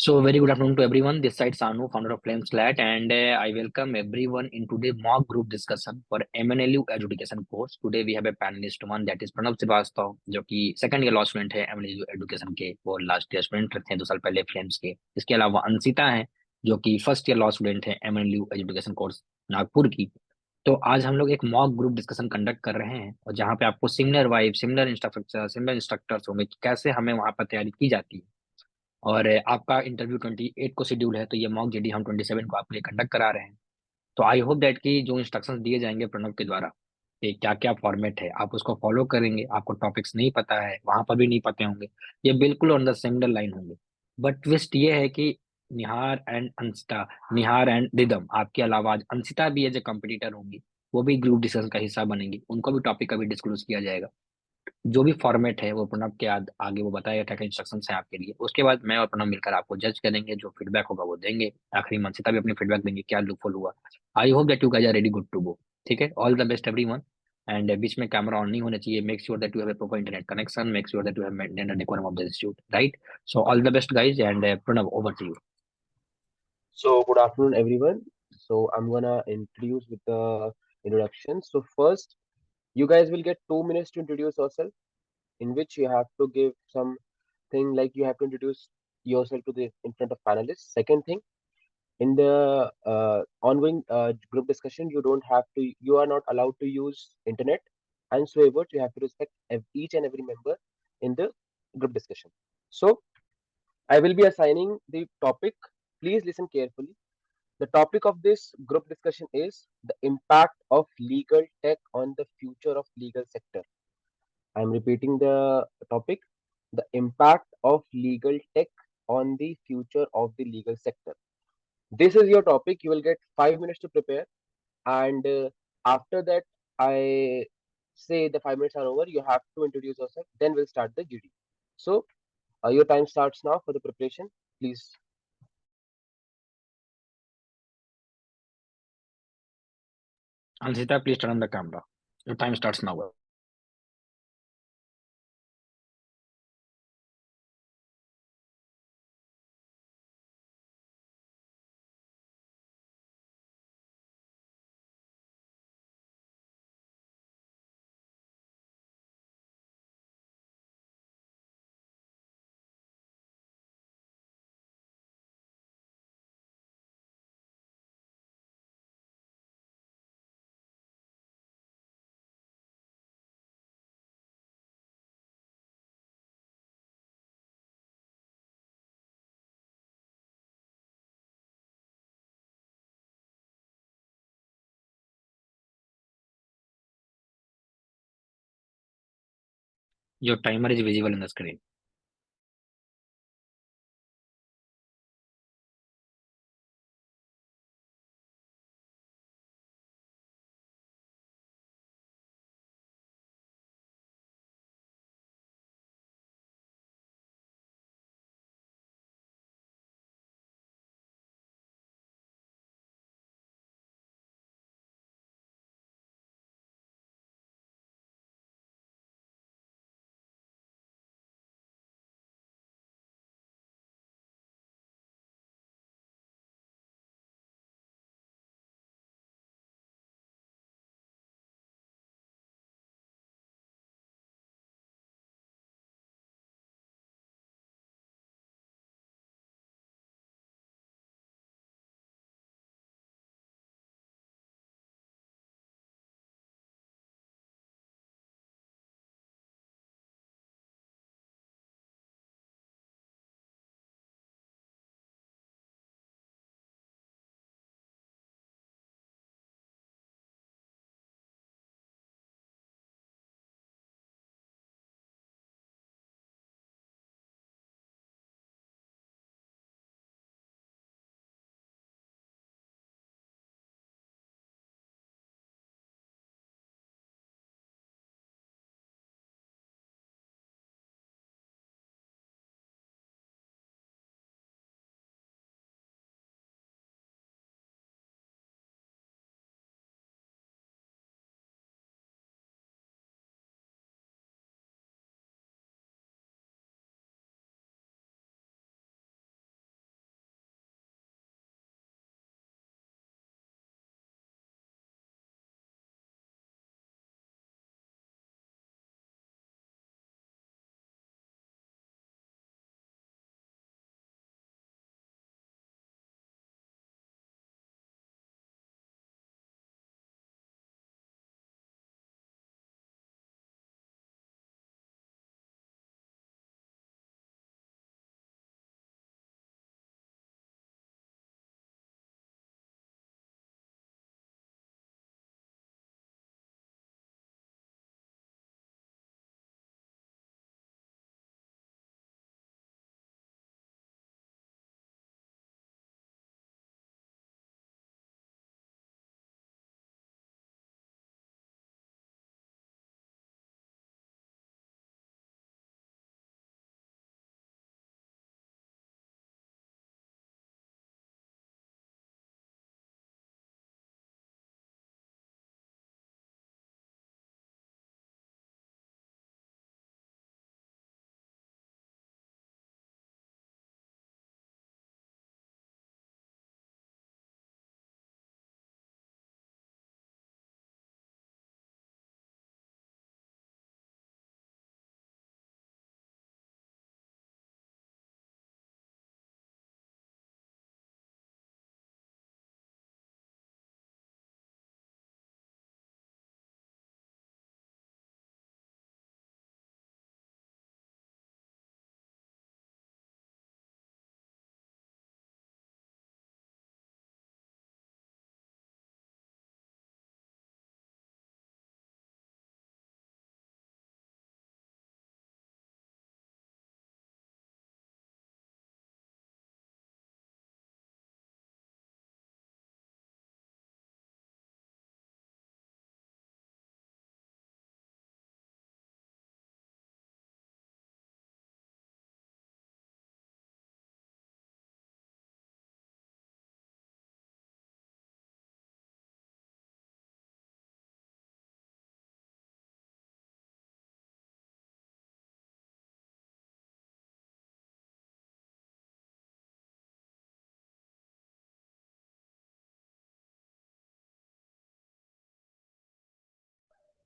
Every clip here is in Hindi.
So very good afternoon to everyone. This side Sanu, founder of Flameslat, and I welcome everyone into the mock group discussion for MNLU Education course. Today we have a panelist one that is Pranav Srivastava, जो कि सेकंड ईयर लॉ स्टूडेंट है MNLU एजुकेशन के, वो लास्ट ईयर स्टूडेंट थे 2 साल पहले फ्लेम्स के। इसके अलावा अंशिता है जो कि फर्स्ट ईयर लॉ स्टूडेंट है MNLU एजुकेशन कोर्स नागपुर की। तो आज हम लोग एक मॉक ग्रुप डिस्कशन कंडक्ट कर रहे हैं और जहाँ पे आपको similar vibe, similar infrastructure, similar instructors होंगे कि कैसे हमें वहाँ पर तैयारी की जाती है। और आपका इंटरव्यू 28 को शेड्यूल है, तो ये मॉक जेडी हम 27 को आपके लिए कंडक्ट करा रहे हैं। तो आई होप दैट कि जो इंस्ट्रक्शंस दिए जाएंगे प्रणव के द्वारा कि क्या क्या फॉर्मेट है, आप उसको फॉलो करेंगे। आपको टॉपिक्स नहीं पता है, वहां पर भी नहीं पते होंगे, ये बिल्कुल ऑन द सिमिलर लाइन होंगे। बट ट्विस्ट ये है कि निहार एंड अंशिता, निहार एंड रिदम, आपके अलावा आज अंशिता भी एज ए कॉम्पिटिटर होंगी, वो भी ग्रुप डिस्कशन का हिस्सा बनेंगी, उनको भी टॉपिक का भी डिस्क्लोज किया जाएगा। जो भी फॉर्मेट है वो प्रणव के आगे वो बताएगा क्या क्या इंस्ट्रक्शन है आपके लिए। उसके बाद मैं और प्रणव मिलकर आपको जज करेंगे, जो फीडबैक होगा वो देंगे। आखिरी में अंशिता भी अपनी फीडबैक देंगे क्या लूपहोल हुआ। I hope that you guys are ready, good to go. ठीक है, all the best everyone. And बीच में कैमरा ऑन नहीं होना चाहिए। Make sure that you have a proper internet connection, make sure that you have maintain the decorum of the institute, right? So all the best guys, and Pranav over to you. So good afternoon, everyone. So I'm gonna introduce with the introduction. So first, you guys will get 2 minutes to introduce yourself, in which you have to give something like you have to introduce yourself to the in front of panelists. Second thing, in the ongoing group discussion, you are not allowed to use internet, and so ever you have to respect each and every member in the group discussion. So I will be assigning the topic. Please listen carefully. The topic of this group discussion is the impact of legal tech on the future of legal sector. I am repeating the topic, the impact of legal tech on the future of the legal sector. This is your topic. You will get 5 minutes to prepare, and after that, I say the 5 minutes are over. You have to introduce yourself. Then we'll start the GD. So your time starts now for the preparation. Please. Anshita please turn on the camera, your time starts now. Your timer is visible in the screen.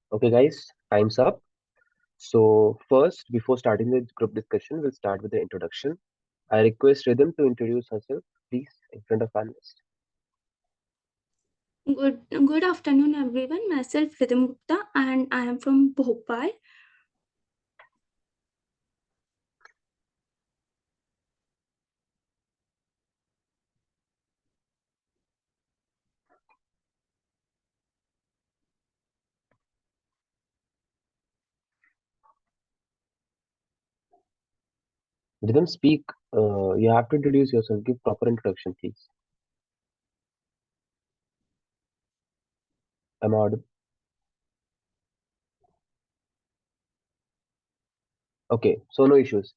Okay, guys, time's up. So first, before starting the group discussion, we'll start with the introduction. I request Rhythm to introduce herself, please, in front of panelists. Good afternoon, everyone. Myself Rhythm Gupta, and I am from Bhopal. Rhythm, speak. You have to introduce yourself. Give proper introduction, please. Am I audible? Okay, so no issues.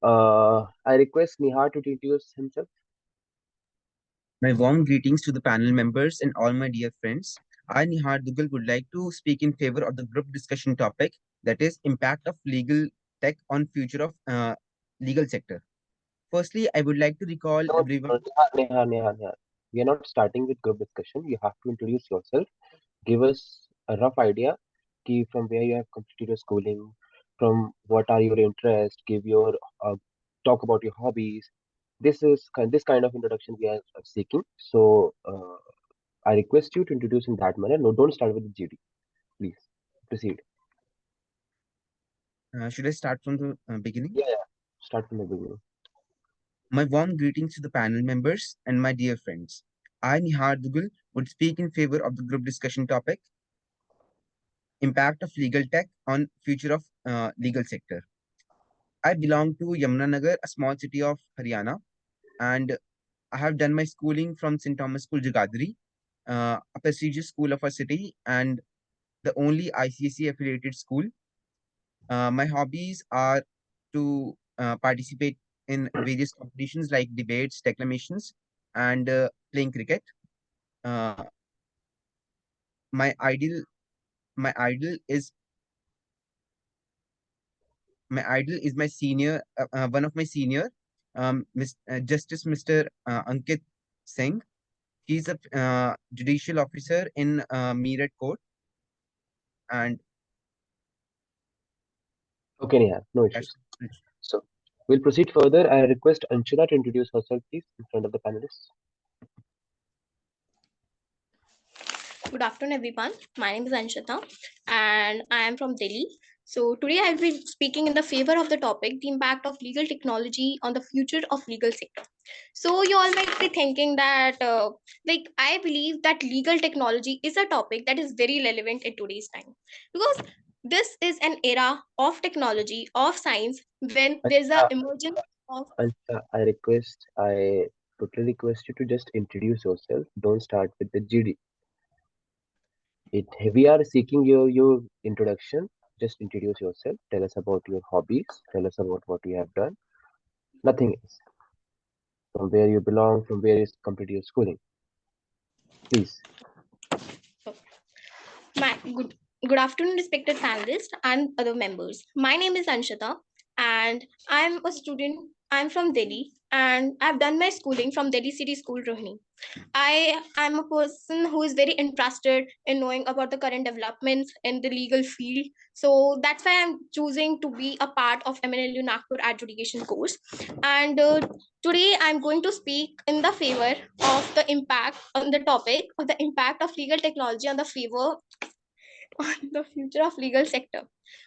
I request Nihar to introduce himself. My warm greetings to the panel members and all my dear friends. I, Nihar Dugal, would like to speak in favor of the group discussion topic, that is impact of legal tech on future of legal sector. Firstly, I would like to recall No, everyone. Nihar. We are not starting with group discussion. You have to introduce yourself. Give us a rough idea from where you have completed your schooling, from what are your interests, give your talk about your hobbies. This kind of introduction we are seeking. So I request you to introduce in that manner. No, don't start with the GD, please. Proceed. Should I start from the beginning? Yeah. Start from the beginning. My warm greetings to the panel members and my dear friends. I, Nihar Dugal, would speak in favor of the group discussion topic, impact of legal tech on future of legal sector. I belong to Yamunanagar, a small city of Haryana, and I have done my schooling from St. Thomas School, Jagadri, a prestigious school of our city and the only ICSE affiliated school. My hobbies are to participate in various competitions like debates, declamations, and playing cricket. Uh, my idol, my idol is my senior, one of my senior, Justice Mr. Ankit Singh. He's a judicial officer in Meerut Court, and Okay, Nihar, no that's issues. So we'll proceed further. I request Anshula to introduce herself, please, in front of the panelists. Good afternoon, everyone. My name is Anshita, and I am from Delhi. So today I'll be speaking in the favor of the topic, the impact of legal technology on the future of legal sector. So you all might be thinking that, I believe that legal technology is a topic that is very relevant in today's time because this is an era of technology, of science, when there's a Anshula, emergence of. I totally request you to just introduce yourself. Don't start with the GD. We are seeking your introduction. Just introduce yourself. Tell us about your hobbies. Tell us about what you have done. Nothing else. From where you belong, from where you completed your schooling. Please. My good afternoon, respected panelists and other members. My name is Anshita, and I'm a student. I'm from Delhi, and I've done my schooling from Delhi City School, Rohini. I am a person who is very interested in knowing about the current developments in the legal field. So that's why I'm choosing to be a part of MNLU Nagpur adjudication course. And today I'm going to speak in the favor of the impact on the topic of the impact of legal technology on the favor on the future of legal sector.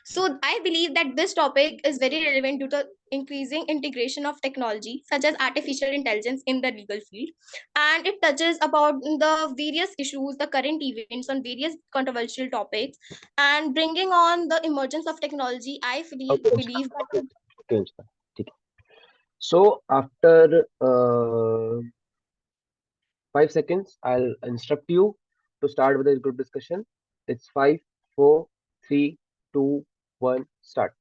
So I believe that this topic is very relevant due to increasing integration of technology such as artificial intelligence in the legal field, and it touches about the various issues, the current events on various controversial topics, and bringing on the emergence of technology. I Okay, Anshula. believe Okay, that. okay, Anshula. ठीक है. So after 5 seconds, I'll instruct you to start with the group discussion. It's 5, 4, 3, 2, 1, start.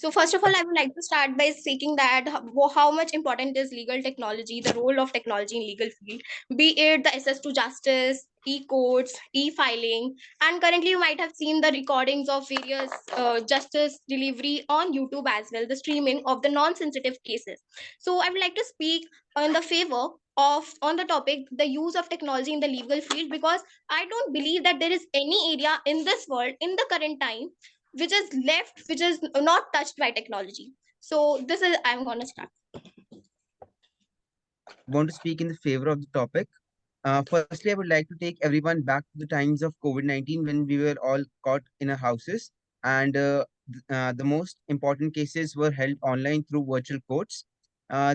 So first of all, I would like to start by speaking that how much important is legal technology, the role of technology in legal field, be it the access to justice, e-courts, e-filing, and currently you might have seen the recordings of various justice delivery on YouTube as well, the streaming of the non-sensitive cases. So I would like to speak in the favor of on the topic the use of technology in the legal field, because I don't believe that there is any area in this world in the current time which is left, which is not touched by technology. So this is I'm gonna start. Want to speak in the favor of the topic. Firstly, I would like to take everyone back to the times of COVID-19 when we were all caught in our houses, and the most important cases were held online through virtual courts. I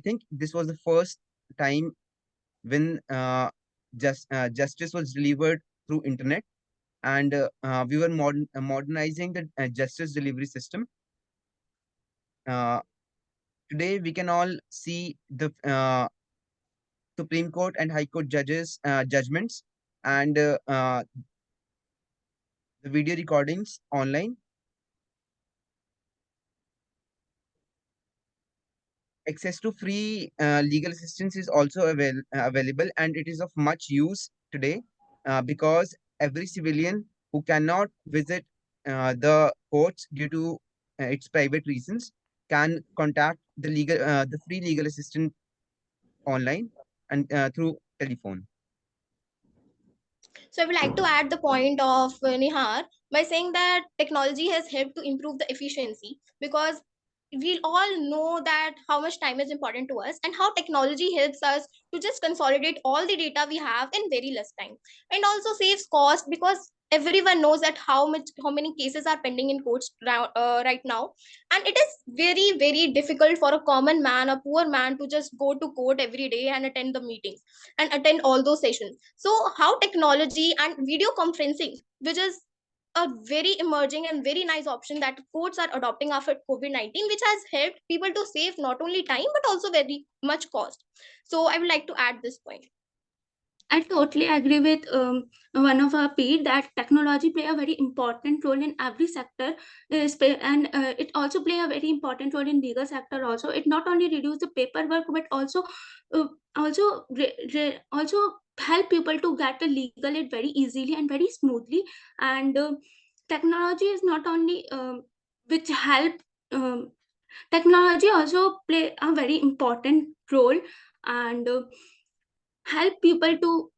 think, this was the first time when justice was delivered through internet, and we were modernizing the justice delivery system. Uh, Today, we can all see the Supreme Court and High Court judges judgments, and the video recordings online. Access to free legal assistance is also available, and it is of much use today, because every civilian who cannot visit the courts due to its private reasons can contact the free legal assistant online and through telephone. So I would like to add the point of Nihar by saying that technology has helped to improve the efficiency, because we all know that how much time is important to us and how technology helps us to just consolidate all the data we have in very less time, and also saves cost, because everyone knows that how many cases are pending in courts right now, and it is very difficult for a common man, a poor man, to just go to court every day and attend the meetings and attend all those sessions. So how technology and video conferencing, which is a very emerging and very nice option that courts are adopting after COVID-19, which has helped people to save not only time but also very much cost. So I would like to add this point. I totally agree with one of our peer that technology play a very important role in every sector, and it also play a very important role in legal sector. Also, it not only reduce the paperwork but also uh, also help people to get the legal aid very easily and very smoothly. And technology is not only which help. Technology also play a very important role and help people to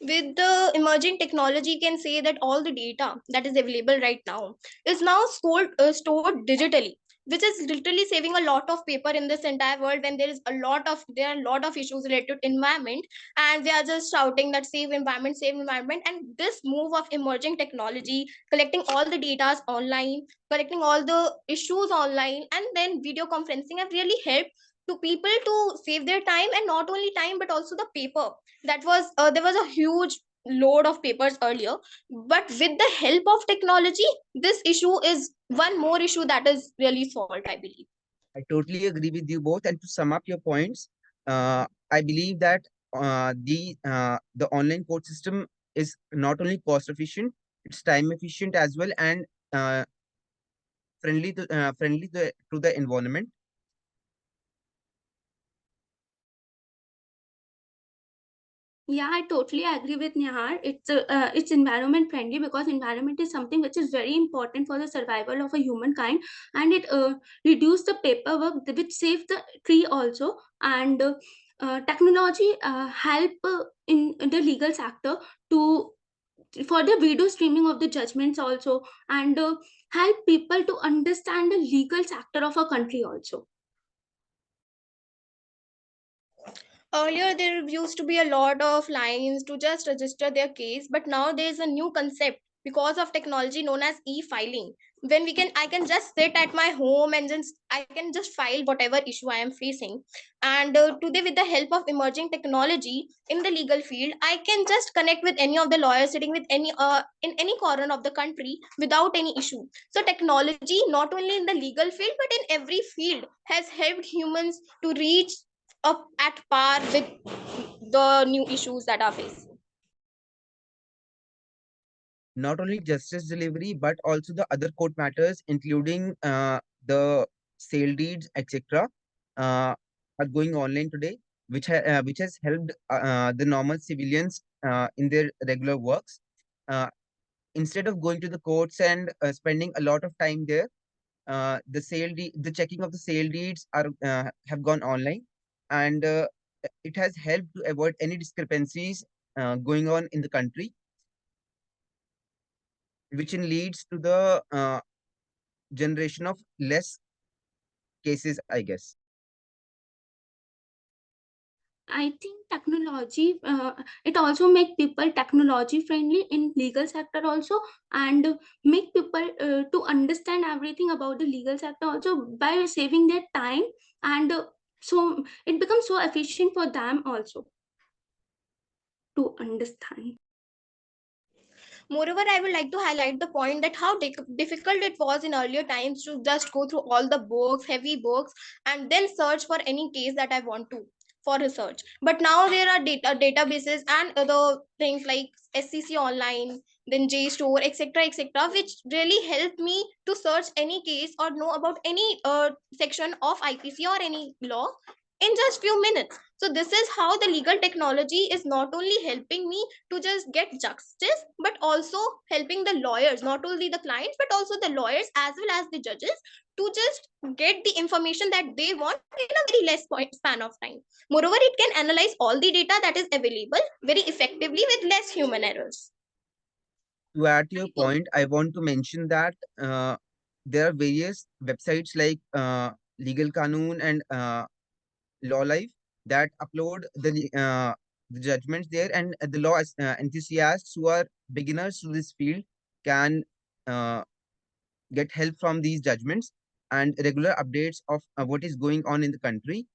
With the emerging technology, you can say that all the data that is available right now is now stored digitally, which is literally saving a lot of paper in this entire world, when there are a lot of issues related to environment, and we are just shouting that save environment. And this move of emerging technology, collecting all the data online, collecting all the issues online, and then video conferencing have really helped to people to save their time, and not only time but also the paper. That was there was a huge load of papers earlier, but with the help of technology, this issue is one more issue that is really solved, I believe. I totally agree with you both. And to sum up your points, I believe that the online court system is not only cost efficient, it's time efficient as well, and uh, friendly to the environment. Yeah, I totally agree with Nihar. It's environment friendly because environment is something which is very important for the survival of a humankind, and it reduce the paperwork, which save the tree also. And technology help in the legal sector to for the video streaming of the judgments also, and help people to understand the legal sector of a country also. Earlier, there used to be a lot of lines to just register their case, but now there is a new concept because of technology known as e-filing. When I can just sit at my home and just I can just file whatever issue I am facing. And today, with the help of emerging technology in the legal field, I can just connect with any of the lawyers sitting with any in any corner of the country without any issue. So technology, not only in the legal field but in every field, has helped humans to reach up at par with the new issues that are faced. Not only justice delivery, but also the other court matters, including the sale deeds, etc., are going online today, which has helped the normal civilians in their regular works. Instead of going to the courts and spending a lot of time there, the checking of the sale deeds are have gone online, and it has helped to avoid any discrepancies going on in the country, which in leads to the generation of less cases, I guess. I think technology, it also make people technology friendly in legal sector also, and make people to understand everything about the legal sector also by saving their time, and so it becomes so efficient for them also to understand. Moreover, I would like to highlight the point that how difficult it was in earlier times to just go through all the books, heavy books, and then search for any case that I want to for research. But now there are databases and other things like SCC Online, then JSTOR, etc., which really help me to search any case or know about any section of IPC or any law in just few minutes. So this is how the legal technology is not only helping me to just get justice, but also helping the lawyers, not only the clients but also the lawyers as well as the judges, to just get the information that they want in a very less span of time. Moreover, it can analyze all the data that is available very effectively with less human errors. To add to your point, I want to mention that there are various websites like Legal Kanoon and Law Life that upload the judgments there, and the law enthusiasts who are beginners to this field can uh, get help from these judgments and regular updates of what is going on in the country.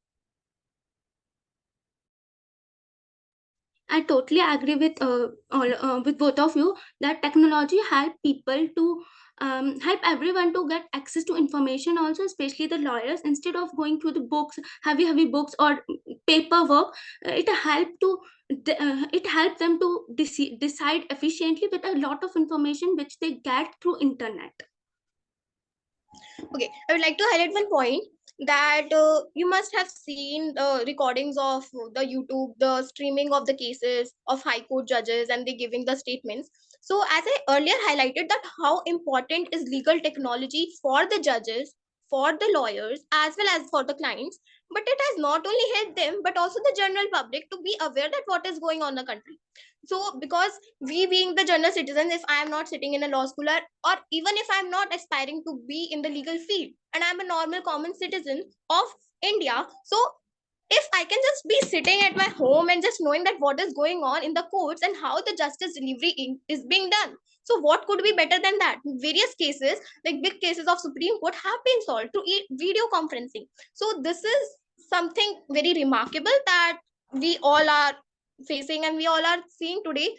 I totally agree with both of you that technology help people to help everyone to get access to information also, especially the lawyers. Instead of going through the books, heavy books or paperwork, it help them to decide efficiently with a lot of information which they get through internet. Okay, I would like to highlight one point that you must have seen the recordings of the YouTube, the streaming of the cases of high court judges and they giving the statements. So as I earlier highlighted that how important is legal technology for the judges, for the lawyers, as well as for the clients, but it has not only helped them but also the general public to be aware that what is going on in the country. So because we being the general citizens, if I am not sitting in a law school, or even if I'm not aspiring to be in the legal field and I'm a normal common citizen of India, so if I can just be sitting at my home and just knowing that what is going on in the courts and how the justice delivery is being done, so what could be better than that? Various cases, like big cases of Supreme Court, have been solved through video conferencing. So this is something very remarkable that we all are facing and we all are seeing today.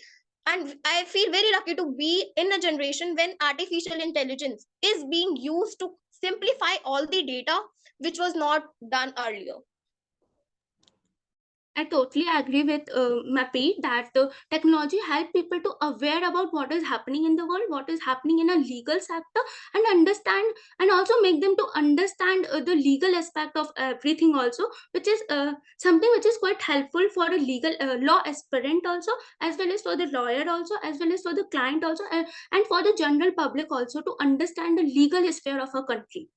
And I feel very lucky to be in a generation when artificial intelligence is being used to simplify all the data which was not done earlier. I totally agree with Mappy that technology help people to aware about what is happening in the world, what is happening in a legal sector, and understand, and also make them to understand the legal aspect of everything also, which is something which is quite helpful for a legal law aspirant also, as well as for the lawyer also, as well as for the client also, and for the general public also, to understand the legal sphere of a country.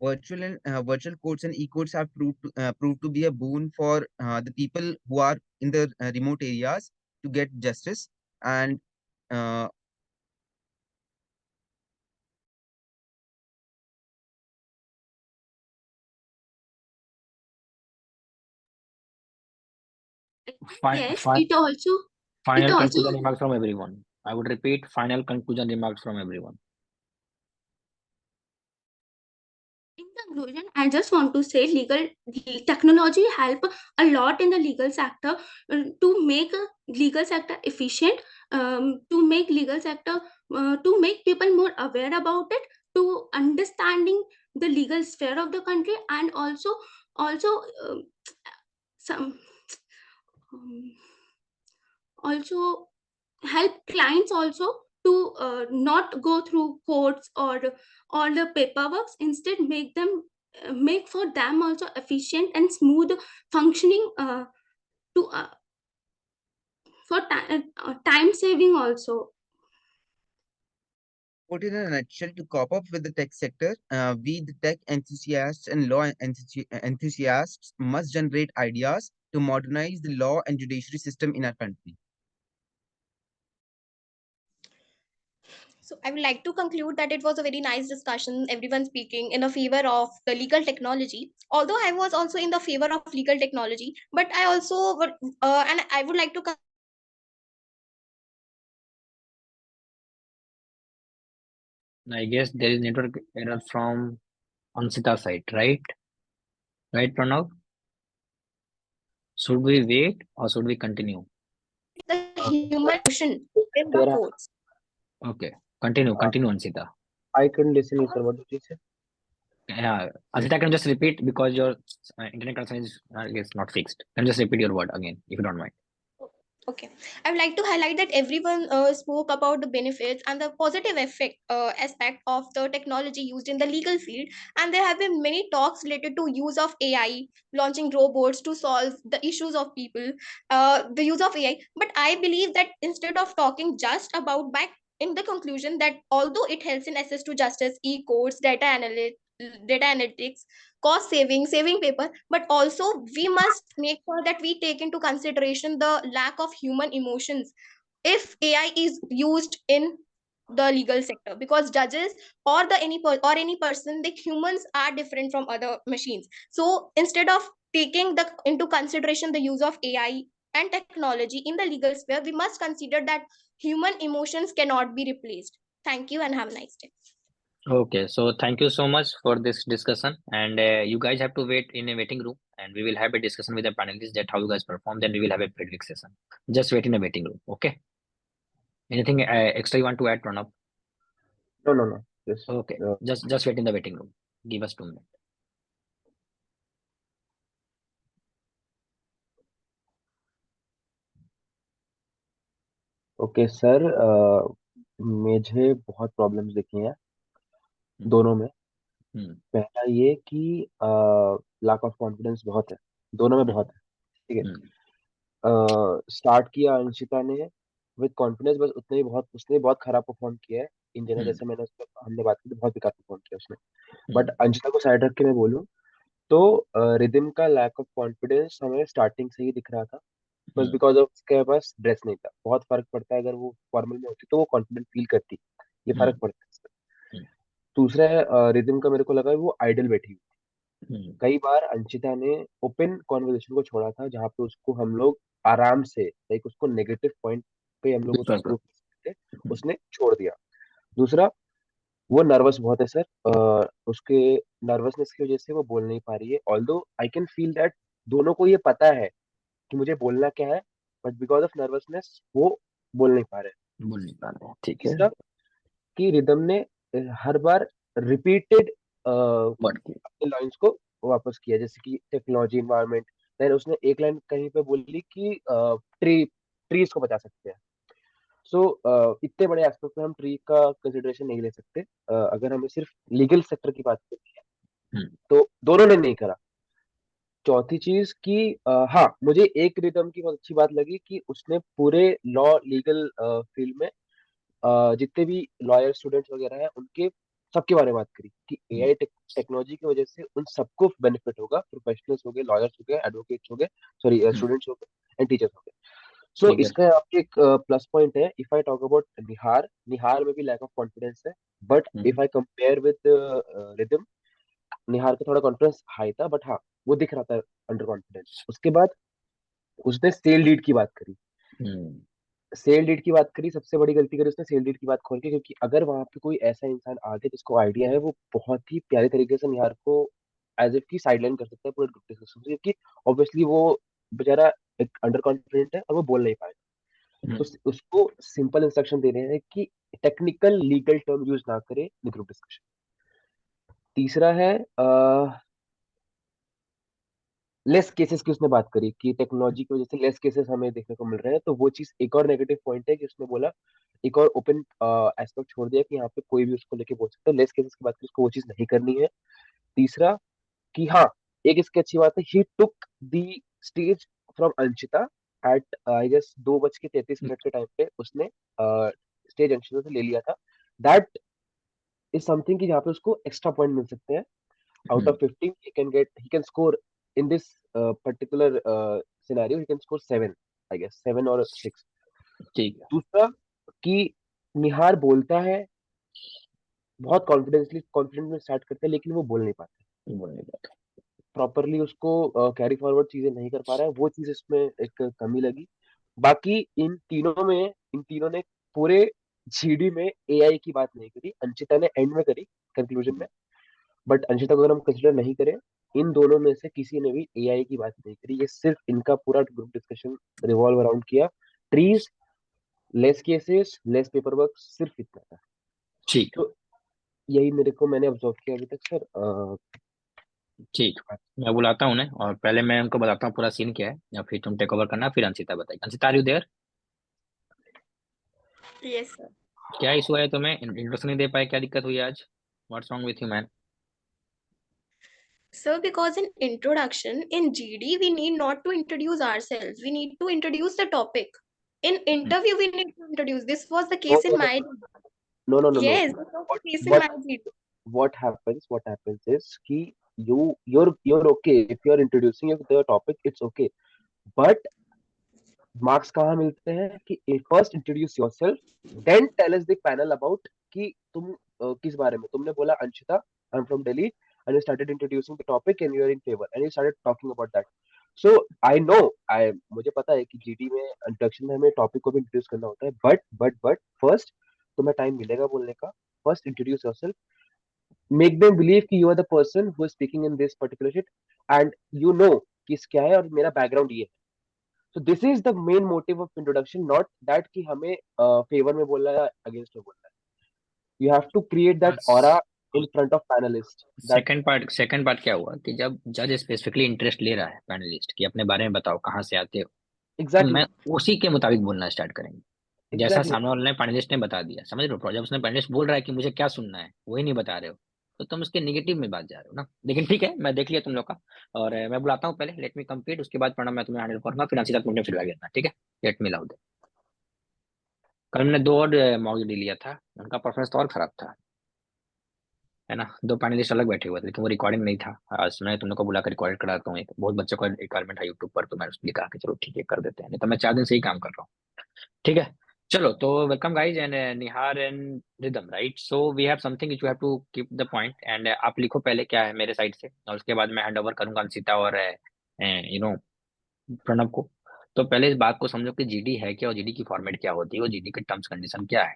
Virtual courts and e-courts have proved to be a boon for the people who are in the remote areas to get justice, and uh, Yes, it also Final conclusion remarks from everyone. I would repeat, final conclusion remarks from everyone. in conclusion, I just want to say legal technology help a lot in the legal sector to make a legal sector efficient, to make legal sector to make people more aware about it, to understanding the legal sphere of the country, and also Also, some um, also help clients also to not go through courts or all the paperwork. Instead, make for them also efficient and smooth functioning, to for time saving also. Put in a nutshell, to cope up with the tech sector, we, the tech enthusiasts and law enthusiasts, must generate ideas to modernize the law and judiciary system in our country. So I would like to conclude that it was a very nice discussion, everyone speaking in a favor of the legal technology. Although I was also in the favor of legal technology, but I also would, and I would like to I guess there is network error from Ansita's side, right? Right, Pranav? Should we wait or should we continue? the human emotion in the Tera, courts. Okay, continue, Ansita. I couldn't listen you, sir. What did you say? Yeah, Ansita, can you just repeat because your internet connection is not fixed. Can you just repeat your word again, if you don't mind? Okay, I would like to highlight that everyone spoke about the benefits and the positive effect aspect of the technology used in the legal field, and there have been many talks related to use of AI, launching robots to solve the issues of people, the use of AI. But I believe that instead of talking just about back in the conclusion that although it helps in access to justice, e-courts, data analytics, cost saving, saving paper, but also we must make sure that we take into consideration the lack of human emotions if AI is used in the legal sector, because judges or any person, the humans are different from other machines. So instead of taking the into consideration the use of AI and technology in the legal sphere, we must consider that human emotions cannot be replaced. Thank you and have a nice day. Okay, so thank you so much for this discussion, and you guys have to wait in a waiting room, and we will have a discussion with the panelists that how you guys perform. Then we will have a feedback session. Just wait in a waiting room. Okay. Anything extra you want to add, Pranav? No. Just Okay, just wait in the waiting room. Give us 2 minutes. Okay sir, मुझे बहुत प्रॉब्लम्स दिखी हैं दोनों में। पहला ये कि लैक ऑफ कॉन्फिडेंस बहुत है, दोनों में बहुत है। ठीक है, स्टार्ट किया अंशिता ने विद कॉन्फिडेंस, बस उतने ही बहुत, उसने बहुत खराब परफॉर्म किया है इन जनरल। जैसे मैंने हमने बात की तो बहुत बेकार परफॉर्म किया उसने। बट अंशिता को साइड रख के मैं बोलूँ तो रिदम का लैक ऑफ कॉन्फिडेंस हमें स्टार्टिंग से ही दिख रहा था, बस बिकॉज ऑफ उसके पास ड्रेस नहीं था। बहुत फर्क पड़ता है, अगर वो फॉर्मल में होती तो वो कॉन्फिडेंट फील करती, ये फर्क पड़ता है इसमें। दूसरा है रिदम का, मेरे को लगा वो आइडल बैठी हुई। कई बार अंशिता ने ओपन कॉन्वर्सेशन को छोड़ा था जहाँ पे उसको हम लोग आराम से, लाइक उसको नेगेटिव पॉइंट पे हम लोग उसको प्रूव कर सकते थे, उसने छोड़ दिया। दूसरा, वो नर्वस बहुत है सर, उसके नर्वसनेस की वजह से वो बोल नहीं पा रही है। Although I can feel that दोनों को ये पता है कि मुझे बोलना क्या है, बट बिकॉज ऑफ नर्वसनेस वो बोल नहीं पा रहे। ठीक है। तीसरा कि रिदम ने हर बार रिपीटेड अपने लाइंस को वापस किया, जैसे कि टेक्नोलॉजी, इन्वायरमेंट। देन उसने एक लाइन कहीं पे बोली कि ट्रीज को बचा सकते हैं। सो इतने बड़े एस्पेक्ट में हम ट्री का कंसिडरेशन नहीं ले सकते। अगर हमें सिर्फ लीगल सेक्टर की बात करनी है तो दोनों ने नहीं करा। चौथी चीज कि हाँ, मुझे एक रिदम की बहुत अच्छी बात लगी कि उसने पूरे लॉ लीगल फील्ड में जितने भी लॉयर स्टूडेंट्स वगैरह हैं उनके सबके बारे में बात करी कि एआई टेक्नोलॉजी की वजह से उन सबको बेनिफिट होगा। प्रोफेशनल्स हो गए, लॉयर्स हो गए, एडवोकेट्स हो गए, सॉरी स्टूडेंट्स हो गए एंड टीचर्स हो गए। सो इसका आपके एक प्लस पॉइंट है। If I talk about Nihar में भी लैक ऑफ कॉन्फिडेंस है, but if I compare with Ridham, Nihar का थोड़ा कॉन्फिडेंस हाई था, बट हाँ वो दिख रहा था अंडर कॉन्फिडेंस। उसके बाद उसने सेल लीड की बात करी। सेल लीड की बात करी, सबसे बड़ी गलती करी उसने सेल लीड की बात खोल के, क्योंकि अगर वहां पे कोई ऐसा इंसान आ गया जिसको आइडिया है, वो बहुत ही प्यारे तरीके से निहार को एज इफ की साइडलाइन कर सकता है पूरे ग्रुप डिस्कशन से, क्योंकि ऑब्वियसली वो बेचारा एक अंडर कॉन्फिडेंट है और वो बोल नहीं पाएगा। तो उसको सिंपल इंस्ट्रक्शन दे रहे हैं कि टेक्निकल लीगल टर्म यूज ना करे इन ग्रुप डिस्कशन। तीसरा है लेस केसेस की उसने बात करी कि टेक्नोलॉजी की वजह से लेस केसेस हमें देखने को मिल रहे हैं, तो वो चीज एक और नेगेटिव पॉइंट है कि उसने बोला, एक और ओपन एस्पेक्ट छोड़ दिया कि यहाँ पे कोई भी उसको लेके बोल सकता है, लेस केसेस की बात करी, उसको वो चीज नहीं करनी है। तीसरा कि हाँ, एक इसकी अच्छी बात है, he took the stage from Anshita at I guess 2:33 के टाइम पे उसने स्टेज अंशिता से ले लिया था। दैट इज समथिंग कि जहाँ पे उसको एक्स्ट्रा पॉइंट मिल सकते हैं। out of 15 he can score in this particular scenario, he can score 7, I guess 7 or 6। ठीक है। दूसरा कि निहार बोलता है बहुत कॉन्फिडेंट में स्टार्ट करता है, लेकिन वो बोल नहीं पाता बोलने का तो। प्रॉपरली, उसको कैरी फॉरवर्ड चीजें नहीं कर पा रहा है, वो चीज इसमें एक कमी लगी। बाकी इन तीनों ने पूरे जीडी में एआई की बात नहीं करी, अंशिता ने एंड में करी कंक्लूजन में। बट अंशिता को अगर हम कंसिडर नहीं करें, इन दोनों में से किसी ने भी एआई की बात नहीं करी, ये सिर्फ इनका पूरा ग्रुप डिस्कशन रिवॉल्व अराउंड किया, trees, less cases, less paper work, सिर्फ इतना था। ठीक तो यही मैंने ऑब्जर्व किया अभी तक सर। ठीक। मैं बुलाता हूँ उन्हें और पहले मैं उनको बताता हूँ पूरा सीन क्या है, या फिर तुम टेक ओवर करना, फिर अंशिता बताएगी। Anshita, are you there? Yes, sir. क्या इशू है तुम्हें? इंट्रोडक्शन नहीं दे पाए, क्या दिक्कत हुई आज? What's wrong with you man? So, because in introduction in GD, we need not to introduce ourselves. We need to introduce the topic. In interview, we need to introduce. This was the no case in my GD. No no no no Yes, no this was what the case in what my GD. what happens is कि you're okay if you're introducing the topic, it's okay, but marks कहाँ मिलते हैं कि first introduce yourself, then tell us the panel about कि तुम किस बारे में, तुमने बोला Anshita I am from Delhi and you started introducing the topic and you are in favour and you started talking about that. So I know, I मुझे पता है कि जीडी में इंट्रोडक्शन में हमें टॉपिक को भी इंट्रोड्यूस करना होता है, बट फर्स्ट तुम्हें टाइम मिलेगा बोलने का, first introduce yourself, make them believe कि you are the person who is speaking in this particular seat and you know कि क्या है और मेरा बैकग्राउंड ये है। So this is the main motive of introduction, not that कि हमें favor में बोलना है, against में बोलना है। You have to create that aura in front of panelists. That second part क्या हुआ कि जब जज स्पेसिफिकली इंटरेस्ट ले रहा है पैनलिस्ट कि अपने बारे में बताओ, कहाँ से आते हो, तो exactly, मैं उसी के मुताबिक बोलना स्टार्ट करेंगे, जैसा exactly. सामने वाले पैनलिस्ट ने बता दिया। समझ रहे हो? जब उसने पैनलिस्ट बोल रहा है कि मुझे क्या सुनना है, वही नहीं बता रहे हो, तो तुम उसके नेगेटिव में बात जा रहे हो ना। लेकिन ठीक है, मैं देख लिया तुम लोग का। और मैं बुलाता हूँ पहले, लेट मी कंप्लीट, उसके बाद प्रणव मैं तुम्हें हैंडल करूंगा, फिर अंशिता तुमने फीडबैक देना, ठीक है? Let me loud. कल हमने 2 और मॉक डी लिया था, उनका परफॉर्मेंस तो और खराब था, है ना। 2 पैनलिस्ट अलग बैठे हुए थे, लेकिन वो रिकॉर्डिंग नहीं था। आज मैं तुम लोग को बुला कर रिकॉर्ड कराता हूँ। एक बहुत बच्चों का रिक्वायरमेंट है यूट्यूब पर, तो मैं उसने कहा कि चलो ठीक है कर देते हैं, नहीं तो मैं 4 दिन से ही काम कर रहा हूँ। ठीक है, चलो। तो welcome guys and Nihar and Rhythm, right? So we have something you have to keep the point, and आप लिखो पहले क्या है मेरे साइड से, और उसके बाद मैं हैंड ओवर करूंगा अंशिता और प्रणव को। तो पहले इस बात को समझो कि जीडी है क्या, और जीडी की फॉर्मेट क्या होती है, और जीडी के टर्म्स कंडीशन क्या है।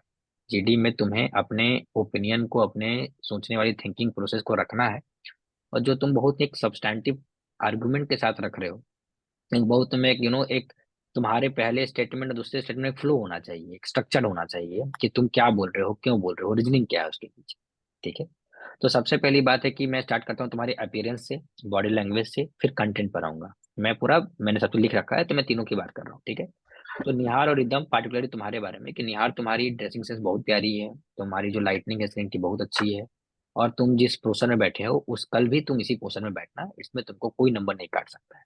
जीडी में तुम्हें अपने ओपिनियन को, अपने सोचने वाली थिंकिंग प्रोसेस को रखना है, और जो तुम बहुत एक सब्सटैंटिव आर्गुमेंट के साथ रख रहे हो, एक बहुत तुम्हें एक एक तुम्हारे पहले स्टेटमेंट और दूसरे स्टेटमेंट में फ्लो होना चाहिए, एक स्ट्रक्चर होना चाहिए कि तुम क्या बोल रहे हो, क्यों बोल रहे हो, रीजनिंग क्या है उसके पीछे। ठीक है, तो सबसे पहली बात है कि मैं स्टार्ट करता हूँ तुम्हारे अपीयरेंस से, बॉडी लैंग्वेज से, फिर कंटेंट पर आऊंगा। मैंने सब कुछ लिख रखा है, तो मैं तीनों की बात कर रहा हूँ, ठीक है? तो निहार और एकदम पार्टिकुलरली तुम्हारे बारे में कि निहार, तुम्हारी ड्रेसिंग सेंस बहुत प्यारी है, तुम्हारी जो लाइटनिंग है स्क्रीन की बहुत अच्छी है, और तुम जिस पोस्टर में बैठे हो उस कल भी तुम इसी पोस्टर में बैठना, इसमें तुमको कोई नंबर नहीं काट सकता है।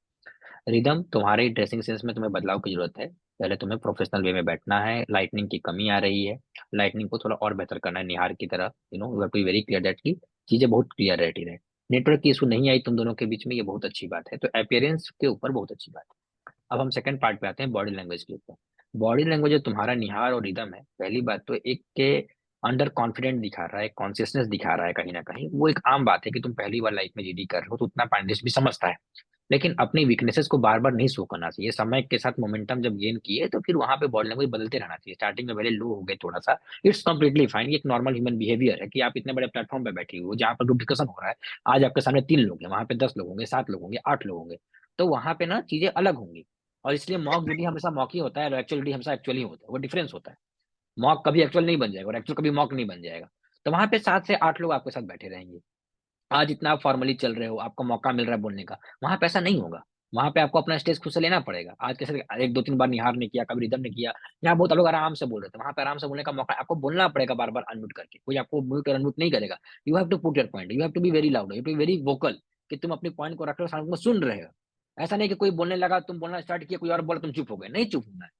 रिदम, तुम्हारे ड्रेसिंग सेंस में तुम्हें बदलाव की जरूरत है। पहले तुम्हें प्रोफेशनल वे में बैठना है, लाइटनिंग की कमी आ रही है, लाइटनिंग को थोड़ा और बेहतर करना है निहार की तरह। You have to be very clear that की चीजें बहुत क्लियर रहती रहे। नेटवर्क की इशू नहीं आई तुम दोनों के बीच में, ये बहुत अच्छी बात है, तो अपीयरेंस के ऊपर बहुत अच्छी बात है। अब हम सेकंड पार्ट पे आते हैं, बॉडी लैंग्वेज के ऊपर। बॉडी लैंग्वेज जो तुम्हारा निहार और रिदम है, पहली बात तो एक के अंडर कॉन्फिडेंट दिखा रहा है, कॉन्शियसनेस दिखा रहा है कहीं ना कहीं। वो एक आम बात है कि तुम पहली बार लाइफ में जीडी कर रहे हो, तो उतना पैनलिस्ट भी समझता है, लेकिन अपनी वीकनेसेस को बार बार नहीं शो करना चाहिए। समय के साथ मोमेंटम जब गेन किए, तो फिर वहां पे बॉडी लैंग्वेज बदलते रहना चाहिए। स्टार्टिंग में पहले लो हो गए थोड़ा सा, इट्स कंप्लीटली फाइन, ये एक नॉर्मल ह्यूमन बिहेवियर है कि आप इतने बड़े प्लेटफॉर्म पे बैठे हो जहाँ पर ग्रुप डिस्कशन हो रहा है। आज आपके सामने 3 लोग हैं, वहां पे 10 लोग होंगे, 7 लोग होंगे, 8 लोग होंगे, तो वहां पे ना चीजें अलग होंगी। और इसलिए मॉक जीडी हमेशा मॉक ही होता है, और एक्चुअल जीडी हमेशा एक्चुअली होता है, वो डिफरेंस होता है। मॉक कभी एक्चुअल नहीं बन जाएगा, और एक्चुअल कभी मॉक नहीं बन जाएगा। तो वहां पे 7 से 8 लोग आपके साथ बैठे रहेंगे। आज इतना आप फॉर्मली चल रहे हो, आपको मौका मिल रहा है बोलने का, वहां पे ऐसा नहीं होगा। वहां पे आपको अपना स्टेज खुद से लेना पड़ेगा। आज कैसे एक दो तीन बार निहार ने किया, कभी रिदम ने किया, यहाँ बहुत लोग आराम से बोल रहे थे, वहां पे आराम से बोलने का मौका आपको बोलना पड़ेगा बार बार अनम्यूट करके, कोई आपको म्यूट और अनम्यूट नहीं करेगा। You have to put your point, you have to be very loud, you to be very vocal, कि तुम अपनी पॉइंट को रख रहे हो, सामने को सुन रहे हो। ऐसा नहीं कि कोई बोलने लगा, तुम बोलना स्टार्ट किया, कोई और बोला, तुम चुप हो गए, नहीं चुप होना है।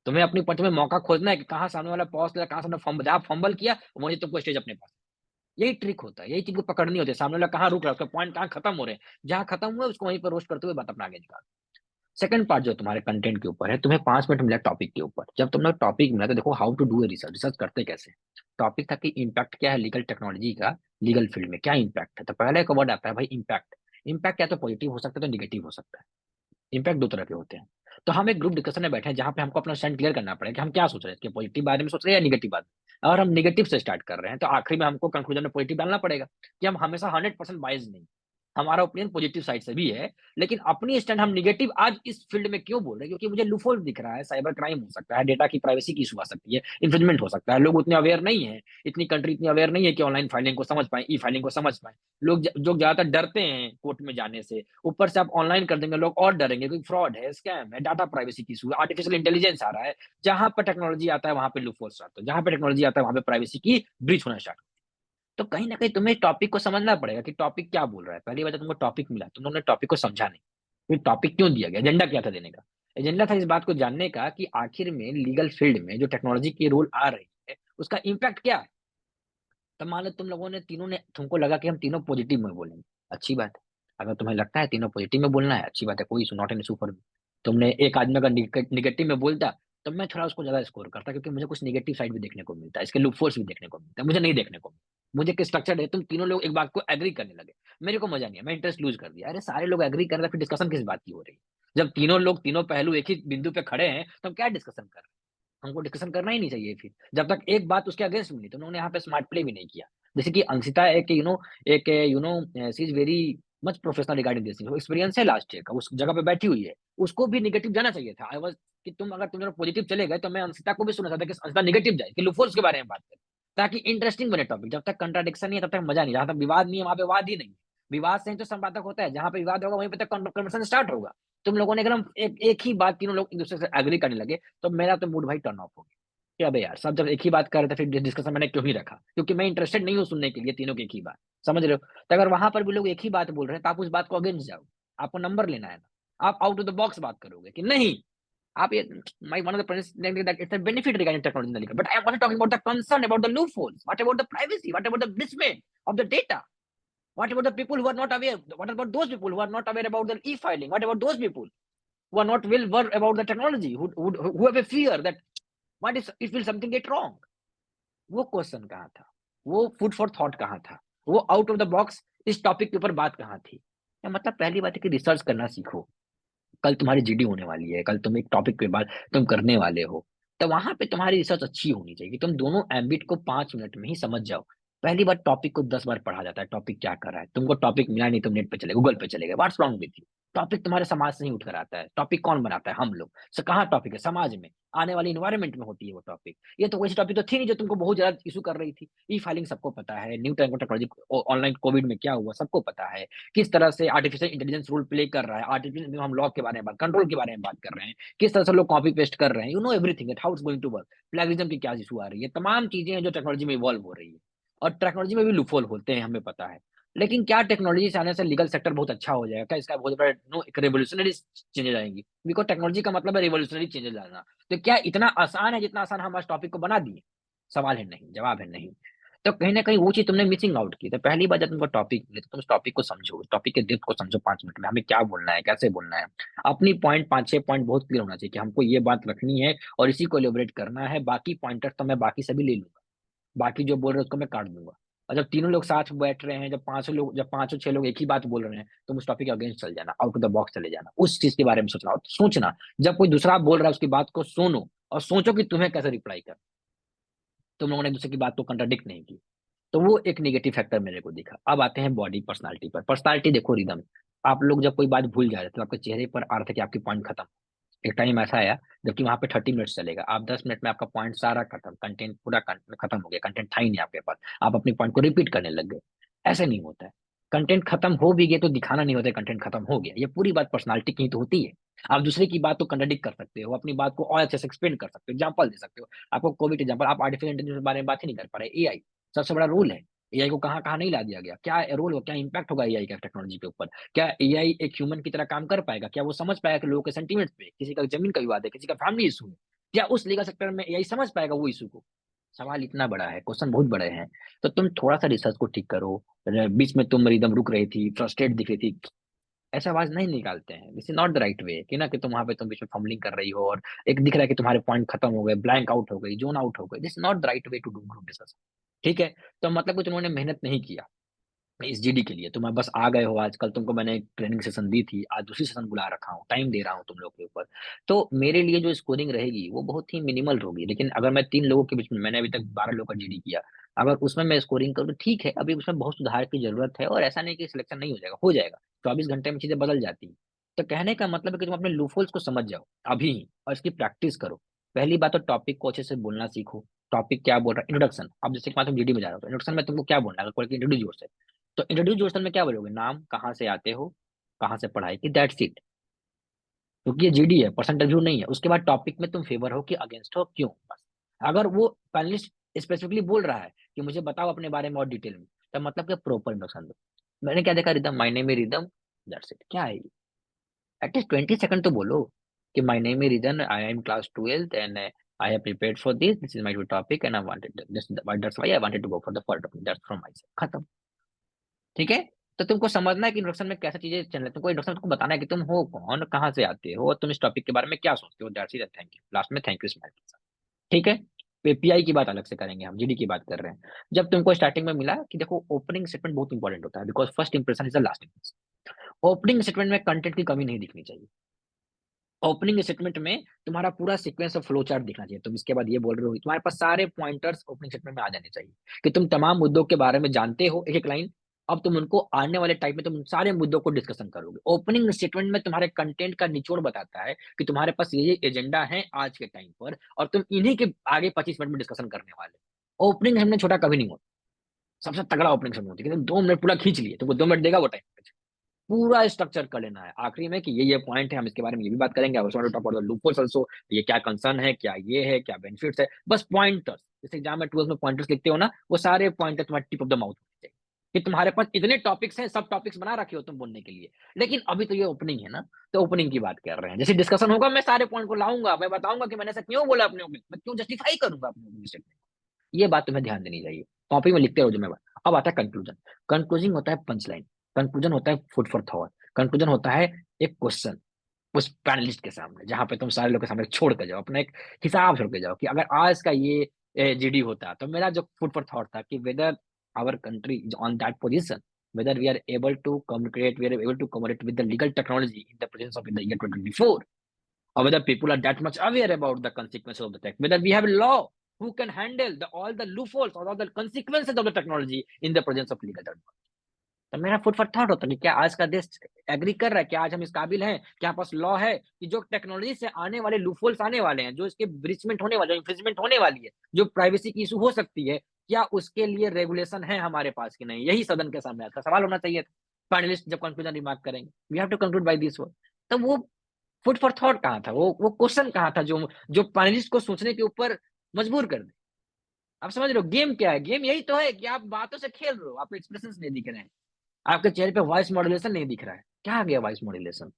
तुम्हें अपनी पंच में मौका खोजना है कि कहाँ सामने वाला पॉज किया, कहाँ सामने फंबल, जहाँ फंबल किया वहीं तुमको स्टेज अपने पास। यही ट्रिक होता है, यही चीज को पकड़नी होती है, सामने वाला कहाँ रुक रहा है, उसका पॉइंट कहाँ खत्म हो रहे हैं, जहाँ खत्म हुए उसको वहीं पर रोस्ट करते हुए बात अपना आगे निकाल। सेकंड पार्ट जो तुम्हारे कंटेंट के ऊपर है, तुम्हें 5 मिनट मिला टॉपिक के ऊपर। जब तुमने टॉपिक मिला तो देखो how to do a research, research करते कैसे। टॉपिक था कि इम्पैक्ट क्या है लीगल टेक्नोलॉजी का, लीगल फील्ड में क्या इम्पैक्ट है। तो पहले एक वर्ड आता है भाई इम्पैक्ट। इम्पैक्ट या तो पॉजिटिव हो सकता है तो निगेटिव हो सकता है। इम्पैक्ट दो तरह के होते हैं। तो हम एक ग्रुप डिस्कशन में बैठे हैं जहां पे हमको अपना स्टैंड क्लियर करना पड़ेगा कि हम क्या सोच रहे हैं, कि पॉजिटिव बारे में सोच रहे हैं या निगेटिव बात। और हम निगेटिव से स्टार्ट कर रहे हैं तो आखिरी में हमको कंक्लूजन में पॉजिटिव डालना पड़ेगा, कि हम हमेशा 100% बाइज नहीं, हमारा ओपिनियन पॉजिटिव साइड से भी है, लेकिन अपनी स्टैंड हम निगेटिव आज इस फील्ड में क्यों बोल रहे हैं, क्योंकि मुझे लूफहोल दिख रहा है, साइबर क्राइम हो सकता है, डेटा की प्राइवेसी की इशू आ सकती है, इन्फ्रिंजमेंट हो सकता है, लोग उतने अवेयर नहीं है, इतनी कंट्री इतनी अवेयर नहीं है कि ऑनलाइन फाइलिंग को समझ पाए, ई फाइलिंग को समझ पाए। लोग जो ज्यादातर डरते हैं कोर्ट में जाने से, ऊपर से आप ऑनलाइन कर देंगे लोग और डरेंगे, क्योंकि फ्रॉड है, स्कैम है, डाटा प्राइवेसी की इशू है, आर्टिफिशियल इंटेलिजेंस आ रहा है। जहां पर टेक्नोलॉजी आता है वहां पे लूफहोल्स आते हैं, जहां पे टेक्नोलॉजी आता है वहां पे प्राइवेसी की ब्रीच होना स्टार्ट। तो कहीं ना कहीं तुम्हें टॉपिक को समझना पड़ेगा कि टॉपिक क्या बोल रहा है। पहली बात, तुमको टॉपिक मिला, तुम लोगों ने टॉपिक को समझा नहीं, फिर टॉपिक क्यों दिया गया, एजेंडा क्या था देने का। एजेंडा था इस बात को जानने का कि आखिर में लीगल फील्ड में जो टेक्नोलॉजी की रोल आ रही है उसका इम्पैक्ट क्या है। तब मान लो तुम लोगों ने तीनों ने, तुमको लगा कि हम तीनों पॉजिटिव में बोलेंगे, अच्छी बात है। अगर तुम्हें लगता है तीनों पॉजिटिव में बोलना है, अच्छी बात है, कोई issue, not an issue for me. तुमने एक आदमी अगर निगेटिव में बोलता तो मैं थोड़ा उसको ज्यादा स्कोर करता, क्योंकि मुझे कुछ निगेटिव साइड भी देखने को मिलता है, इसके लूपहोल्स भी देखने को मिलता है, मुझे नहीं देखने को मिलता। मुझे किस स्ट्रक्चर है, तुम तीनों लोग एक बात को एग्री करने लगे, मेरे को मजा नहीं है, मैं इंटरेस्ट लूज कर दिया। अरे सारे लोग एग्री कर रहे हैं, फिर डिस्कशन किस बात की हो रही है। जब तीनों लोग, तीनों पहलू एक ही बिंदु पे खड़े हैं तो हम क्या डिस्कशन कर रहे हैं। हमको डिस्कशन करना ही नहीं चाहिए फिर, जब तक एक बात उसके अगेंस्ट मिली। तो उन्होंने यहाँ पे स्मार्ट प्ले भी नहीं किया। जैसे कि अंशिता एक एक she is very much professional regarding this, experience है लास्ट ईयर का, उस जगह पे बैठी हुई है, उसको भी निगेटिव जाना चाहिए था। आई वाज कि तुम अगर तुम पॉजिटिव चले गए तो मैं अंशिता को भी सुना चाहता कि अंशिता निगेटिव जाए, कि लूफहोल्स के बारे में बात करें, ताकि इंटरेस्टिंग बने टॉपिक। जब तक कंट्राडिक्शन नहीं है तब तक मजा नहीं, जहां तक विवाद नहीं है वहां पे वाद ही नहीं है। विवाद से ही तो संवादक होता है, जहां पे विवाद होगा वहीं पे तक कन्वर्सेशन स्टार्ट होगा। तुम लोगों ने एकदम एक ही बात, तीनों लोग एक दूसरे से एग्री करने लगे, तो मेरा तो मूड भाई टर्न ऑफ हो गया कि अबे यार सब जब एक ही बात कर रहे थे फिर डिस्कशन मैंने क्यों ही रखा, क्योंकि मैं इंटरेस्टेड नहीं हूँ सुनने के लिए तीनों की एक ही बात। समझ रहे हो। तो अगर वहां पर भी लोग एक ही बात बोल रहे हैं तो आप उस बात को अगेंस्ट जाओ, आपको नंबर लेना है ना, आप आउट ऑफ द बॉक्स बात करोगे कि नहीं। आप ये my one of the points that it's a benefit regarding technology in the legal, but I am talking about the concern about the loopholes. What about the privacy? What about the mismatch of the data? What about the people who are not aware? What about those people who are not aware about the e-filing? What about those people who are not well versed about the technology, who have a fear that what if will something get wrong? वो क्वेश्चन कहाँ था, वो फूड फॉर थॉट कहाँ था, वो आउट ऑफ द बॉक्स इस टॉपिक के ऊपर बात कहाँ थी। या मतलब पहली बात है कि रिसर्च करना सीखो। कल तुम्हारी जीडी होने वाली है, कल तुम एक टॉपिक के बाद तुम करने वाले हो, तो वहां पे तुम्हारी रिसर्च अच्छी होनी चाहिए कि तुम दोनों एम्बिट को 5 मिनट में ही समझ जाओ। पहली बार टॉपिक को 10 बार पढ़ा जाता है, टॉपिक क्या कर रहा है, तुमको टॉपिक मिला नहीं, तुम नेट पे चले, गूगल पे चले गए, what's wrong with you. Topic तुम्हारे समाज से ही उठकर आता है। टॉपिक कौन बनाता है, हम लोग से। कहाँ टॉपिक है, समाज में आने वाली इन्वायरमेंट में होती है वो टॉपिक। ये तो वैसी टॉपिक तो थी नहीं जो तुमको बहुत ज्यादा इशू कर रही थी। ई फाइलिंग सबको पता है, न्यू टेक्नोलॉजी, ऑनलाइन कोविड में क्या हुआ सबको पता है, किस तरह से आर्टिफिशियल इंटेलिजेंस रोल प्ले कर रहा है, आर्टिफिशियल हम लॉ के बारे में बात, कंट्रोल के बारे में बात कर रहे हैं, किस तरह से लोग कॉपी पेस्ट कर रहे हैं, you know everything how it's going to work, plagiarism की क्या इशू आ रही है, तमाम चीजें हैं जो टेक्नोलॉजी में इवॉल्व हो रही है। और टेक्नोलॉजी में भी लूपहोल होते हैं, हमें पता है। लेकिन क्या टेक्नोलॉजी से आने से लीगल सेक्टर बहुत अच्छा हो जाएगा क्या, इसका बहुत बड़ा नो एक रेवोल्यूशनरी चेंजेस आएंगी। बिकॉज टेक्नोलॉजी का मतलब है रेवोल्यूशनरी चेंजेस लाना। तो क्या इतना आसान है जितना आसान हम आज टॉपिक को बना दिए? सवाल है नहीं, जवाब है नहीं। तो कहीं ना कहीं वो चीज तुमने मिसिंग आउट की। तो पहली बार जब तुमको टॉपिक मिले तो तुम उस टॉपिक को समझो, टॉपिक के डेप्थ को समझो, 5 मिनट में हमें क्या बोलना है, कैसे बोलना है। अपनी पॉइंट 5-6 पॉइंट बहुत क्लियर होना चाहिए कि हमको ये बात रखनी है और इसी को एलिब्रेट करना है। बाकी पॉइंटर तो मैं बाकी सभी ले लूंगा, बाकी जो बोल रहे हैं उसको मैं काट दूंगा। और जब तीनों लोग साथ बैठ रहे हैं, जब पांचों लोग, जब पांचों छह लोग एक ही बात बोल रहे हैं, तो उस टॉपिक के अगेंस्ट चल जाना, आउट ऑफ द बॉक्स चले जाना, उस चीज के बारे में सोचना और सोचना। जब कोई दूसरा बोल रहा है उसकी बात को सुनो और सोचो कि तुम्हें कैसे रिप्लाई कर। तुम लोगों ने एक दूसरे की बात को कंट्राडिक्ट नहीं की। तो वो एक नेगेटिव फैक्टर मेरे को दिखा। अब आते हैं बॉडी पर्सनालिटी पर। पर्सनालिटी देखो, रिदम, आप लोग जब कोई बात भूल जा रहे थे तो आपके चेहरे पर आ रहा था कि आपकी पॉइंट खत्म। एक टाइम ऐसा आया जबकि वहां पे 30 मिनट चलेगा, आप 10 मिनट में आपका पॉइंट सारा खत्म, कंटेंट पूरा खत्म हो गया, कंटेंट था ही नहीं आपके पास, आप अपनी पॉइंट को रिपीट करने लग गए। ऐसे नहीं होता है। कंटेंट खत्म हो भी गया तो दिखाना नहीं होता कंटेंट खत्म हो गया। ये पूरी बात पर्सनालिटी की तो होती है। आप दूसरे की बात तो कंट्राडिक्ट कर सकते हो, अपनी बात को और अच्छे से एक्सप्लेन कर सकते हो, एग्जांपल दे सकते हो। आपको कोविड एग्जांपल, आप आर्टिफिशियल इंटेलिजेंस के बारे में बात ही नहीं कर पा रहे। एआई सबसे बड़ा रोल है। एआई को कहाँ कहाँ नहीं ला दिया गया, क्या रोल हो, क्या इंपैक्ट होगा एआई का टेक्नोलॉजी के ऊपर। क्या एआई एक ह्यूमन की तरह काम कर पाएगा, क्या वो समझ पाएगा कि लोगों के सेंटीमेंट्स पे, किसी का जमीन का विवाद है, किसी का फैमिली इशू है, क्या उस लीगल सेक्टर में एआई समझ पाएगा वो इशू को। सवाल इतना बड़ा है, क्वेश्चन बहुत बड़े हैं। तो तुम थोड़ा सा रिसर्च को ठीक करो। बीच में तुम एकदम रुक रही थी, फ्रस्ट्रेट दिख रही थी, ऐसा आवाज नहीं निकालते हैं। This is not the right वे कि ना कि तुम वहां पे तुम बीच में फंबलिंग कर रही हो और एक दिख रहा है कि तुम्हारे पॉइंट खत्म हो गए, ब्लैंक आउट हो गई, जोन आउट हो गई। This not the right way to do group discussion. ठीक है। तो मतलब कि तुमने मेहनत नहीं किया इस जीडी के लिए, तुम बस आ गए हो। आजकल तुमको मैंने एक ट्रेनिंग सेशन दी थी, आज दूसरी सेशन बुला रखा हूँ, टाइम दे रहा हूँ तुम लोग के ऊपर। तो मेरे लिए जो स्कोरिंग रहेगी वो बहुत ही मिनिमल होगी। लेकिन अगर मैं 3 लोगों के बीच में, मैंने अभी तक 12 लोगों का जीडी किया, अगर उसमें मैं स्कोरिंग करूँ तो ठीक है, अभी उसमें बहुत सुधार की जरूरत है। और ऐसा नहीं कि सिलेक्शन नहीं हो जाएगा, हो जाएगा। 24 घंटे में चीजें बदल जाती हैं। तो कहने का मतलब है कि तुम अपने लूपहोल्स को समझ जाओ अभी ही, और इसकी प्रैक्टिस करो। पहली बात तो टॉपिक को अच्छे से बोलना सीखो। टॉपिक क्या बोल रहा है, इंट्रोडक्शन। अब जैसे कि मैं तुम जीडी में जा रहा हो तो इंट्रोडक्शन में तुमको क्या बोलना है, अगर कोई इंट्रोड्यूस, तो इंट्रोड्यूस योरसेल्फ में क्या बोलोगे, नाम, कहाँ से आते हो, कहाँ से पढ़ाई की, दैट्स इट। क्योंकि ये जीडी है, पर्सन रिव्यू नहीं है। उसके बाद टॉपिक में तुम फेवर हो कि अगेंस्ट हो, क्यों, बस। अगर वो पैनलिस्ट स्पेसिफिकली बोल रहा है कि मुझे बताओ अपने बारे में और डिटेल में, तब मतलब कि प्रॉपर इंट्रोडक्शन दो। मैंने क्या देखा, Rhythm, my name is Rhythm, that's it. क्या है, एटलीस्ट 20 सेकंड तो बोलो कि my name is Rhythm, I am class 12th and I have prepared for this, this is my topic and I wanted this, that's why I wanted to go for the first topic, that's from myself, खत्म। ठीक है। तो तुमको समझना है कि इंट्रोडक्शन में कैसे चीजें चल रही है। तुमको इंट्रोडक्शन तुमको बताना है कि तुम हो कौन, कहाँ से आते हो, और तुम इस टॉपिक के बारे में क्या सोचते हो, that's it, thank you, last में थैंक यू स्माइल के साथ। ठीक है। पीआई की बात अलग से करेंगे, हम जीडी की बात कर रहे हैं। जब तुमको स्टार्टिंग में मिला कि देखो ओपनिंग स्टेटमेंट बहुत इंपॉर्टेंट होता है, because first impression is the last impression. Opening statement में कंटेंट की कमी नहीं दिखनी चाहिए। ओपनिंग स्टेटमेंट में तुम्हारा पूरा सीक्वेंस ऑफ फ्लो चार्ट दिखना चाहिए। तुम इसके बाद ये बोल रहे हो, तुम्हारे पास सारे पॉइंटर्स ओपनिंग स्टेटमेंट में आ जाने चाहिए कि तुम तमाम मुद्दों के बारे में जानते हो, एक एक लाइन। अब तुम उनको आने वाले टाइम में तुम सारे मुद्दों को डिस्कशन करोगे। ओपनिंग स्टेटमेंट में तुम्हारे कंटेंट का निचोड़ बताता है कि तुम्हारे पास ये एजेंडा है आज के टाइम पर, और तुम इन्हीं के आगे 25 मिनट में डिस्कशन करने वाले। ओपनिंग हमने छोटा कभी नहीं होता, सबसे तगड़ा ओपनिंग सेगमेंट होती है कि तुम 2 मिनट पूरा खींच लिए, तुमको 2 मिनट देगा वो टाइम, पूरा स्ट्रक्चर कर लेना है आखिरी में कि ये पॉइंट है, हम इसके बारे में ये भी बात करेंगे। लूपहोल्स आल्सो, ये क्या कंसर्न है, क्या ये है, क्या बेनिफिट्स है, बस पॉइंटर्स। जैसे एग्जाम में 12th में पॉइंटर्स लिखते हो ना, वो सारे पॉइंटर तुम्हारे टिप ऑफ द माउथ होने चाहिए कि तुम्हारे पास इतने टॉपिक्स हैं, सब टॉपिक्स बना रखे हो तुम बोलने के लिए। लेकिन अभी तो ये ओपनिंग है ना, तो ओपनिंग की बात कर रहे हैं। जैसे डिस्कशन होगा मैं सारे पॉइंट को लाऊंगा, मैं बताऊंगा कि मैंने ऐसा क्यों बोला अपने ओपनिंग, मैं क्यों जस्टिफाई करूंगा अपने ओपनिंग स्टेटमेंट। ये बात तुम्हें ध्यान देनी चाहिए, कॉपी में लिखते रहो जो मैं बात। अब आता है कंक्लूजन। कंक्लूजन होता है पंच लाइन, कंक्लूजन होता है फूड फॉर थॉट, कंक्लूजन होता है एक क्वेश्चन उस पैनलिस्ट के सामने, जहां पे तुम सारे लोग के सामने छोड़ के जाओ, अपना एक हिसाब छोड़ के जाओ कि अगर आज का ये जीडी होता तो मेरा जो फूड फॉर थॉट था कि whether our country is on that position, whether we are able to communicate, we are able to communicate with the legal technology in the presence of in the year 2024, or whether people are that much aware about the consequences of the tech, whether we have a law who can handle all the loopholes or all the consequences of the technology in the presence of legal technology। तो मेरा फुट फॉर थॉट होता है कि क्या आज का देश एग्री कर रहा है, क्या आज हम इस काबिल हैं, क्या पास लॉ है कि जो टेक्नोलॉजी से आने वाले लूपहोल्स आने वाले हैं, जो इसके ब्रीचमेंट होने वाले, इंफ्रिंजमेंट होने वाली है, जो प्राइवेसी की इशू हो सकती है, क्या उसके लिए रेगुलेशन है हमारे पास कि नहीं। यही सदन के सामने आता सवाल होना चाहिए था। पैनलिस्ट जब कंक्लूजन रिमार्क करेंगे, we have to conclude by this word. तो वो फुट फॉर थॉट कहाँ था, वो क्वेश्चन कहाँ था जो जो पैनलिस्ट को सोचने के ऊपर मजबूर कर दे। आप समझ रहे हो गेम क्या है, गेम यही तो है कि आप बातों से खेल रहे हो, आप एक्सप्रेशन नहीं दिख रहे हैं, आपके चेहरे पे वॉइस मॉड्यूलेशन नहीं दिख रहा है। क्या आ गया वॉइस मॉड्यूलेशन,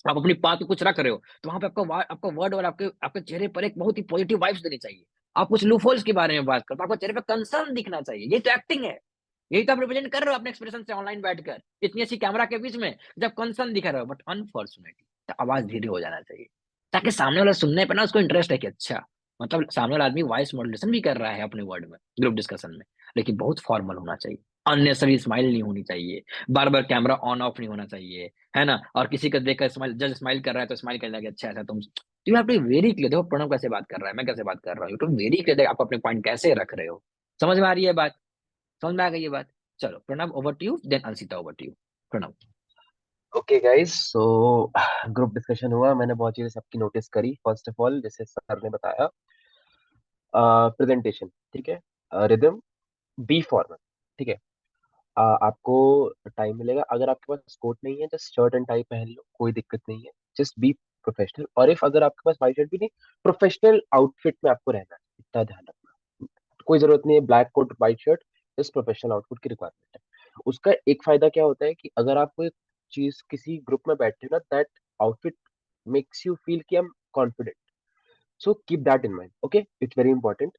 आप अपनी बात को कुछ रख रहे हो तो वहां पे आपका वर्ड और आपके आपके चेहरे पर एक बहुत ही पॉजिटिव वाइब्स देनी चाहिए। आप कुछ लूफोल्स के बारे में बात करो तो आपको चेहरे पे कंसर्न दिखना चाहिए। ये तो एक्टिंग है, यही तो आप रिप्रेजेंट कर रहे हो अपने एक्सप्रेशन से ऑनलाइन बैठकर इतनी अच्छी कैमरा के बीच में जब कंसर्न दिखा रहे हो। बट अनफॉर्चुनेटली तो आवाज धीरे हो जाना चाहिए ताकि सामने वाला सुनने पर ना उसको इंटरेस्ट है कि अच्छा, मतलब सामने वाला आदमी वॉइस मॉड्यूलेशन भी कर रहा है अपने वर्ड में, ग्रुप डिस्कशन में, लेकिन बहुत फॉर्मल होना चाहिए। अननेसेसरी स्माइल नहीं होनी चाहिए, बार बार कैमरा ऑन ऑफ नहीं होना चाहिए, है ना। और किसी को देखकर स्माइल, जज स्माइल कर रहा है तो स्माइल करने लगे, अच्छा ऐसा तुम, you have to very clear. देखो प्रणव कैसे बात कर रहा है, मैं कैसे बात कर रहा हूँ, यू टू वेरी क्लियर आप अपने पॉइंट कैसे रख रहे हो। समझ में आ रही है बात, समझ में आ गई ये बात। चलो Pranav over to you, then Anshita over to you. Pranav. Okay guys, so group discussion हुआ, मैंने बहुत चीजें सबकी नोटिस करी। फर्स्ट ऑफ ऑल, जैसे सर ने बताया, प्रेजेंटेशन ठीक है, रिदम, बी फॉर्मल ठीक है, आपको टाइम मिलेगा। अगर आपके पास कोट नहीं है, जस्ट शर्ट एंड टाई पहन लो, कोई दिक्कत नहीं है। Just be professional. और इफ अगर आपके पास वाइट शर्ट भी नहीं, प्रोफेशनल आउटफिट में आपको रहना है, इतना ध्यान रखना। कोई जरूरत नहीं है black coat white shirt, just professional outfit की रिक्वायरमेंट है। उसका एक फायदा क्या होता है कि अगर आप कोई चीज किसी ग्रुप में बैठे हो ना, that outfit makes you feel कि I am confident. So keep that in mind, okay, it's very important.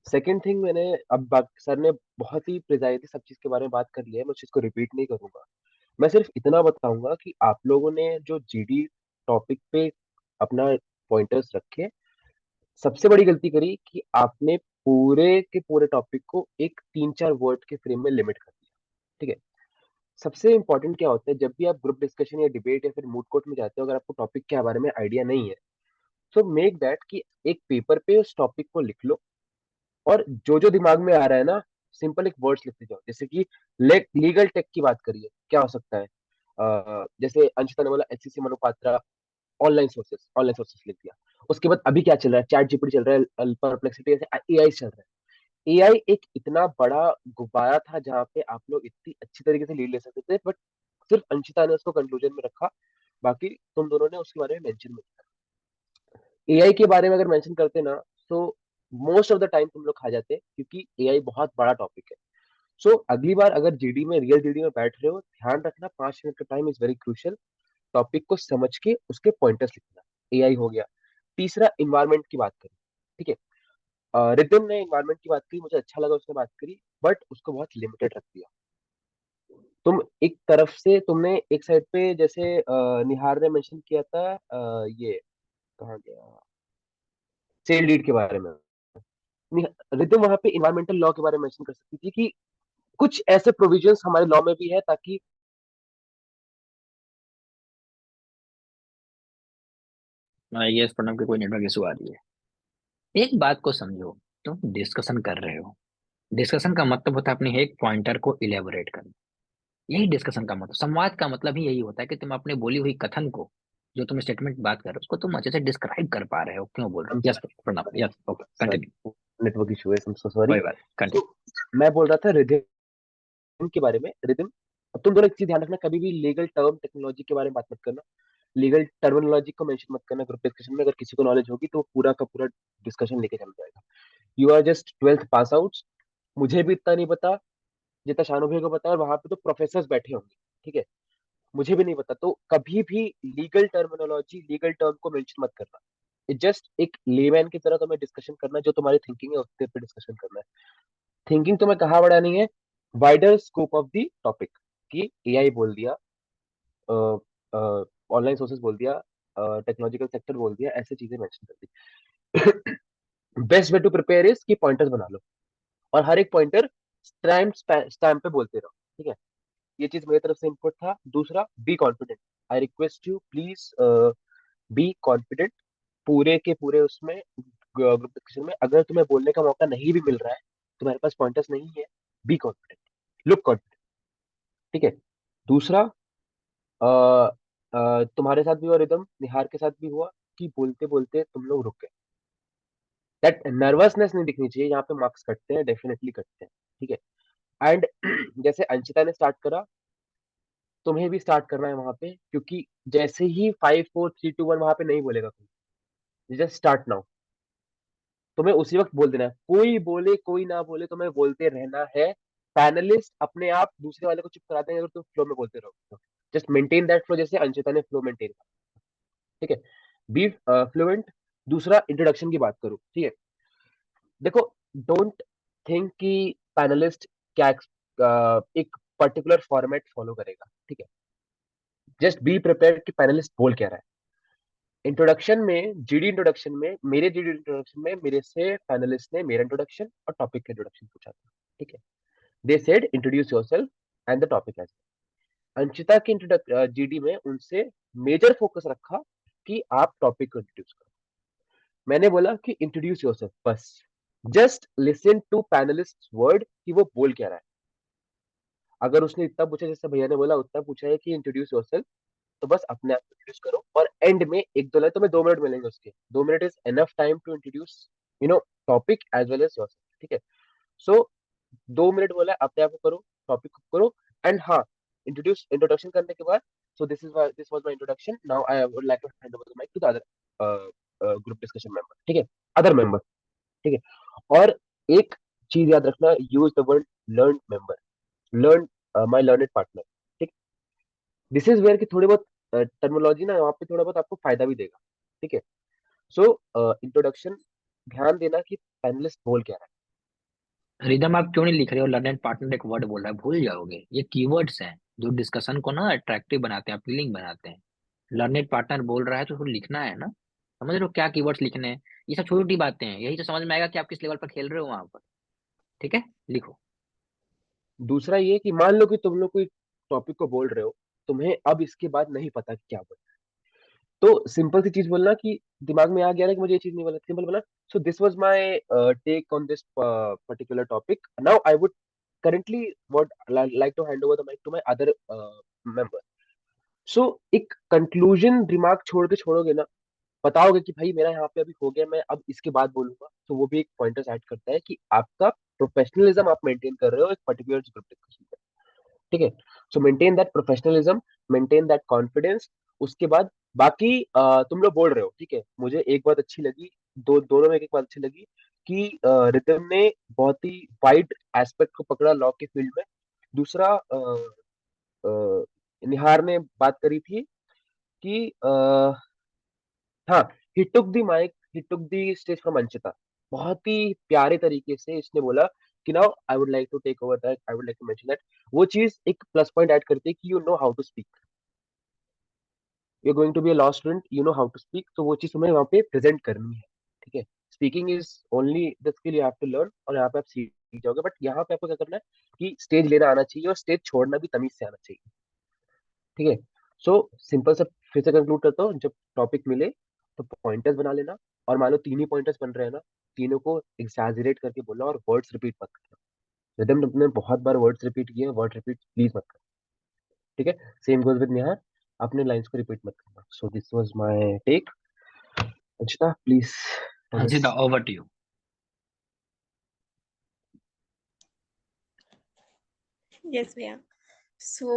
Second thing, मैंने अब सर ने बहुत ही प्रिसाइजली सब चीज के बारे में बात कर लिया है, मैं उस चीज को रिपीट नहीं करूंगा। मैं सिर्फ इतना बताऊंगा कि आप लोगों ने जो जीडी टॉपिक पे अपना पॉइंटर्स रखे, सबसे बड़ी गलती करी कि आपने पूरे के पूरे टॉपिक को एक 3-4 वर्ड के फ्रेम में लिमिट कर दिया। ठीक है। सबसे इंपॉर्टेंट क्या होता है, जब भी आप ग्रुप डिस्कशन या डिबेट या फिर मूड कोर्ट में जाते हो, अगर आपको टॉपिक के बारे में आइडिया नहीं है, तो मेक दैट कि एक पेपर पे उस टॉपिक को लिख लो, और जो जो दिमाग में आ रहा है ना, सिंपल एक वर्ड्स लिखते जाओ। जैसे कि लीगल टेक की बात करिए, क्या हो सकता है, जैसे अंशिता ने बोला एचसीसी मनोपात्रा, ऑनलाइन सोर्सेस लिख दिया। उसके बाद अभी क्या चल रहा है, चैट जीपीटी चल रहा है, परप्लेक्सिटी, जैसे एआई चल रहा है। एआई एक इतना बड़ा गुब्बारा था जहाँ पे आप लोग इतनी अच्छी तरीके से लीड ले सकते थे, बट सिर्फ अंशिता ने उसको कंक्लूजन में रखा, बाकी तुम दोनों ने उसके बारे में मेंशन नहीं किया। एआई के बारे में अगर मेंशन करते ना, तो मोस्ट ऑफ द टाइम तुम लोग खा जाते, क्योंकि एआई बहुत बड़ा टॉपिक है। सो अगली बार अगर जीडी में, रियल जीडी में बैठ रहे हो, ध्यान रखना 5 मिनट का time is very crucial. Topic को समझ के उसके पॉइंटर्स लिखना। एआई हो गया। तीसरा, इन्वायरमेंट की बात करें, ठीक है। रितिन ने इन्वायरमेंट की बात की, मुझे अच्छा लगा उसने बात करी, बट उसको बहुत लिमिटेड रख दिया। तुम एक तरफ से, तुमने एक साइड पे, जैसे निहार ने मेंशन किया था, ये कहाँ गया, सेल डीड के बारे में। रितिन वहां पे इन्वायरमेंटल लॉ के बारे में मेंशन कर सकती थी कि कुछ ऐसे प्रोविजंस हमारे लॉ में भी है ताकि। ये प्रणव की कोई नेटवर्क इशू आ रही है। एक बात को समझो, तुम डिस्कशन कर रहे हो। डिस्कशन का मतलब होता है अपने एक पॉइंटर को इलेबोरेट करना। यही डिस्कशन का मतलब, संवाद का मतलब ही यही होता है कि तुम अपने बोली हुई कथन को, जो तुम स्टेटमेंट बात कर रहे हो, उसको तुम अच्छे से डिस्क्राइब कर पा रहे हो, क्यों बोल रहे हो। Yes Pranav, yes, okay, continue. Network issue है, सो सॉरी। कोई बात, तो कंटिन्यू। मैं बोल रहा था रिधिम के बारे में। रिधिम, अब तुम दोनों एक चीज ध्यान रखना, कभी भी लीगल टर्म टेक्नोलॉजी के बारे में बात मत करना। लीगल टर्मिनोलॉजी को मेंशन मत करना ग्रुप डिस्कशन में। अगर किसी को नॉलेज होगी तो पूरा का पूरा डिस्कशन लेके चल जाएगा। You are just 12th pass out. मुझे भी इतना नहीं पता जितना शानू भाई को पता है, और वहां पे तो प्रोफेसर बैठे होंगे, ठीक है। मुझे भी नहीं पता, तो कभी भी लीगल टर्मिनोलॉजी, लीगल टर्म को मेंशन मत करना। जस्ट एक लेमैन की तरह तुम्हें डिस्कशन करना है, जो तुम्हारी थिंकिंग है उसके पे डिस्कशन करना है। थिंकिंग तुम्हें कहाँ बढ़ानी है, wider scope of the topic, कि एआई बोल दिया, ऑनलाइन सोर्सेस बोल दिया, टेक्नोलॉजिकल सेक्टर बोल दिया, ऐसे चीजें मेंशन कर दी। Best way to prepare is कि पॉइंटर्स बना लो, और हर एक पॉइंटर स्टैम्प पे बोलते रहो, ठीक है। ये चीज मेरी तरफ से इनपुट था। दूसरा, be confident. I request you please be confident पूरे के पूरे उसमें, ग्रुप डिस्कशन में। अगर तुम्हें बोलने का मौका नहीं भी मिल रहा है, तुम्हारे पास पॉइंटर्स नहीं है, बी कॉन्फिडेंट, लुक कॉन्फिडेंट, ठीक है। दूसरा, अ, तुम्हारे साथ भी हुआ, रिदम निहार के साथ भी हुआ, कि बोलते बोलते तुम लोग रुक गए। दैट नर्वसनेस नहीं दिखनी चाहिए। यहाँ पे मार्क्स कटते हैं, डेफिनेटली कटते हैं, ठीक है। एंड जैसे अंशिता ने स्टार्ट करा, तुम्हें भी स्टार्ट करना है वहां पे, क्योंकि जैसे ही 5 4 3 2 1 वहां पे नहीं बोलेगा कोई, जस्ट स्टार्ट नाउ। तुम्हें उसी वक्त बोल देना है, कोई बोले कोई ना बोले, तुम्हें बोलते रहना है। पैनलिस्ट अपने आप दूसरे वाले को चुप करा देंगे अगर तुम फ्लो में बोलते रहो। जस्ट मेंटेन दैट फ्लो, जैसे अंशिता ने फ्लो मेंटेन करा, ठीक है। Be fluent. दूसरा, इंट्रोडक्शन की बात करूं, ठीक है। देखो, डोंट थिंक कि पैनलिस्ट क्या एक पर्टिकुलर फॉर्मेट फॉलो करेगा, ठीक है। जस्ट बी प्रिपेयर्ड कि पैनलिस्ट बोल क्या रहा है। इंट्रोडक्शन में, जीडी इंट्रोडक्शन में, मेरे जीडी इंट्रोडक्शन में मेरे से पैनलिस्ट ने मेरा इंट्रोडक्शन और टॉपिक का इंट्रोडक्शन पूछा था, ठीक है। They said introduce yourself and the topic as. Anshita के जीडी में उनसे मेजर फोकस रखा कि आप टॉपिक को इंट्रोड्यूस करो। मैंने बोला कि इंट्रोड्यूस योरसेल्फ, बस just listen to panelist word कि वो बोल क्या रहा है। अगर उसने इतना पूछा जैसे भैया ने बोला, उतना पूछा है कि इंट्रोड्यूस योरसेल्फ, तो बस अपने आप को इंट्रोड्यूस करो, और एंड में एक दो लाइन, तुम्हें 2 मिनट मिलेंगे उसके। 2 minute is enough time to introduce topic as well as yourself, ठीक है। सो 2 मिनट बोला, अपने आप को करो, टॉपिक करो। एंड हाँ, इंट्रोडक्शन करने के बाद, so this was my introduction. Now I would like to hand over the mic to the other group discussion member. ठीक है, अदर मेंबर। ठीक है, और एक चीज याद रखना, use the word learn member, learn my learned partner. ठीक, दिस इज वेयर कि थोड़ी बहुत टर्मिनोलॉजी ना वहाँ पे थोड़ा बहुत आपको फायदा भी देगा। ठीक है, सो इंट्रोडक्शन, ध्यान देना कि पैनलिस्ट बोल क्या रहा रिदम आप क्यों नहीं लिख रहे हो? लर्नेड पार्टनर एक वर्ड बोल रहा है, भूल जाओगे। ये कीवर्ड्स हैं जो डिस्कशन को ना अट्रैक्टिव बनाते हैं, अपीलिंग बनाते हैं। लर्नेड पार्टनर बोल रहा है तो उसको लिखना है ना। समझ रहे हो क्या कीवर्ड्स लिखने हैं? ये सब छोटी छोटी बातें हैं, यही तो समझ में आएगा कि आप किस लेवल पर खेल रहे हो वहां पर। ठीक है, लिखो। है। दूसरा ये कि मान लो कि तुम लोग कोई टॉपिक को बोल रहे हो, तुम्हें अब इसके बाद नहीं पता कि क्या बोलना है, तो सिंपल सी चीज बोलना कि दिमाग में आ गया ना कि मुझे ये चीज नहीं बोलना, सिंपल बोलना, so this was my take on this particular topic, now I would currently what like to hand over the mic to my other member. सो एक कंक्लूजन दिमाग छोड़ के छोड़ोगे ना, बताओगे कि भाई मेरा यहाँ पे अभी हो गया, मैं अब इसके बाद बोलूंगा, तो वो भी एक पॉइंटर्स ऐड करता है कि आपका प्रोफेशनलिज्म आप मेंटेन कर रहे हो एक पर्टिकुलर ग्रुप डिस्कशन में। ठीक है, सो maintain that professionalism, maintain that confidence. उसके बाद बाकी तुम लोग बोल रहे हो, ठीक है, मुझे एक बात अच्छी लगी, दोनों में एक बात अच्छी लगी कि रितम ने बहुत ही वाइड एस्पेक्ट को पकड़ा लॉ के फील्ड में। दूसरा अ, निहार ने बात करी थी कि हाँ, he took the mike, he took the stage from Anshita. बहुत ही प्यारे तरीके से इसने बोला कि now I would like to take over that, I would like to mention that. वो चीज एक प्लस पॉइंट ऐड करती है कि you know how to speak, you are going to be a law student, you know how to speak, तो वो चीज तुम्हें वहां पे प्रेजेंट करनी है। ठीक है, speaking is only the skill you have to learn, और यहाँ पे आप सीख जाओगे, बट यहाँ पे आपको क्या करना है कि स्टेज लेना आना चाहिए और स्टेज छोड़ना भी तमीज से आना चाहिए। ठीक है, सो सिंपल सा फिर से कंक्लूड करता हूँ, जब टॉपिक मिले तो पॉइंटर्स बना लेना, और मान लो तीन ही पॉइंटर्स बन रहे हैं ना, तीनों को एग्जैजरेट करके बोलना और वर्ड्स रिपीट मत करना। रिदम ने बहुत बार वर्ड्स रिपीट किए, वर्ड रिपीट प्लीज मत करना। ठीक है, सेम गोज विद निहार, अपने लाइंस को रिपीट मत करना। So this was my take. Anshita please. Hansita, over to you. Yes, Priya. So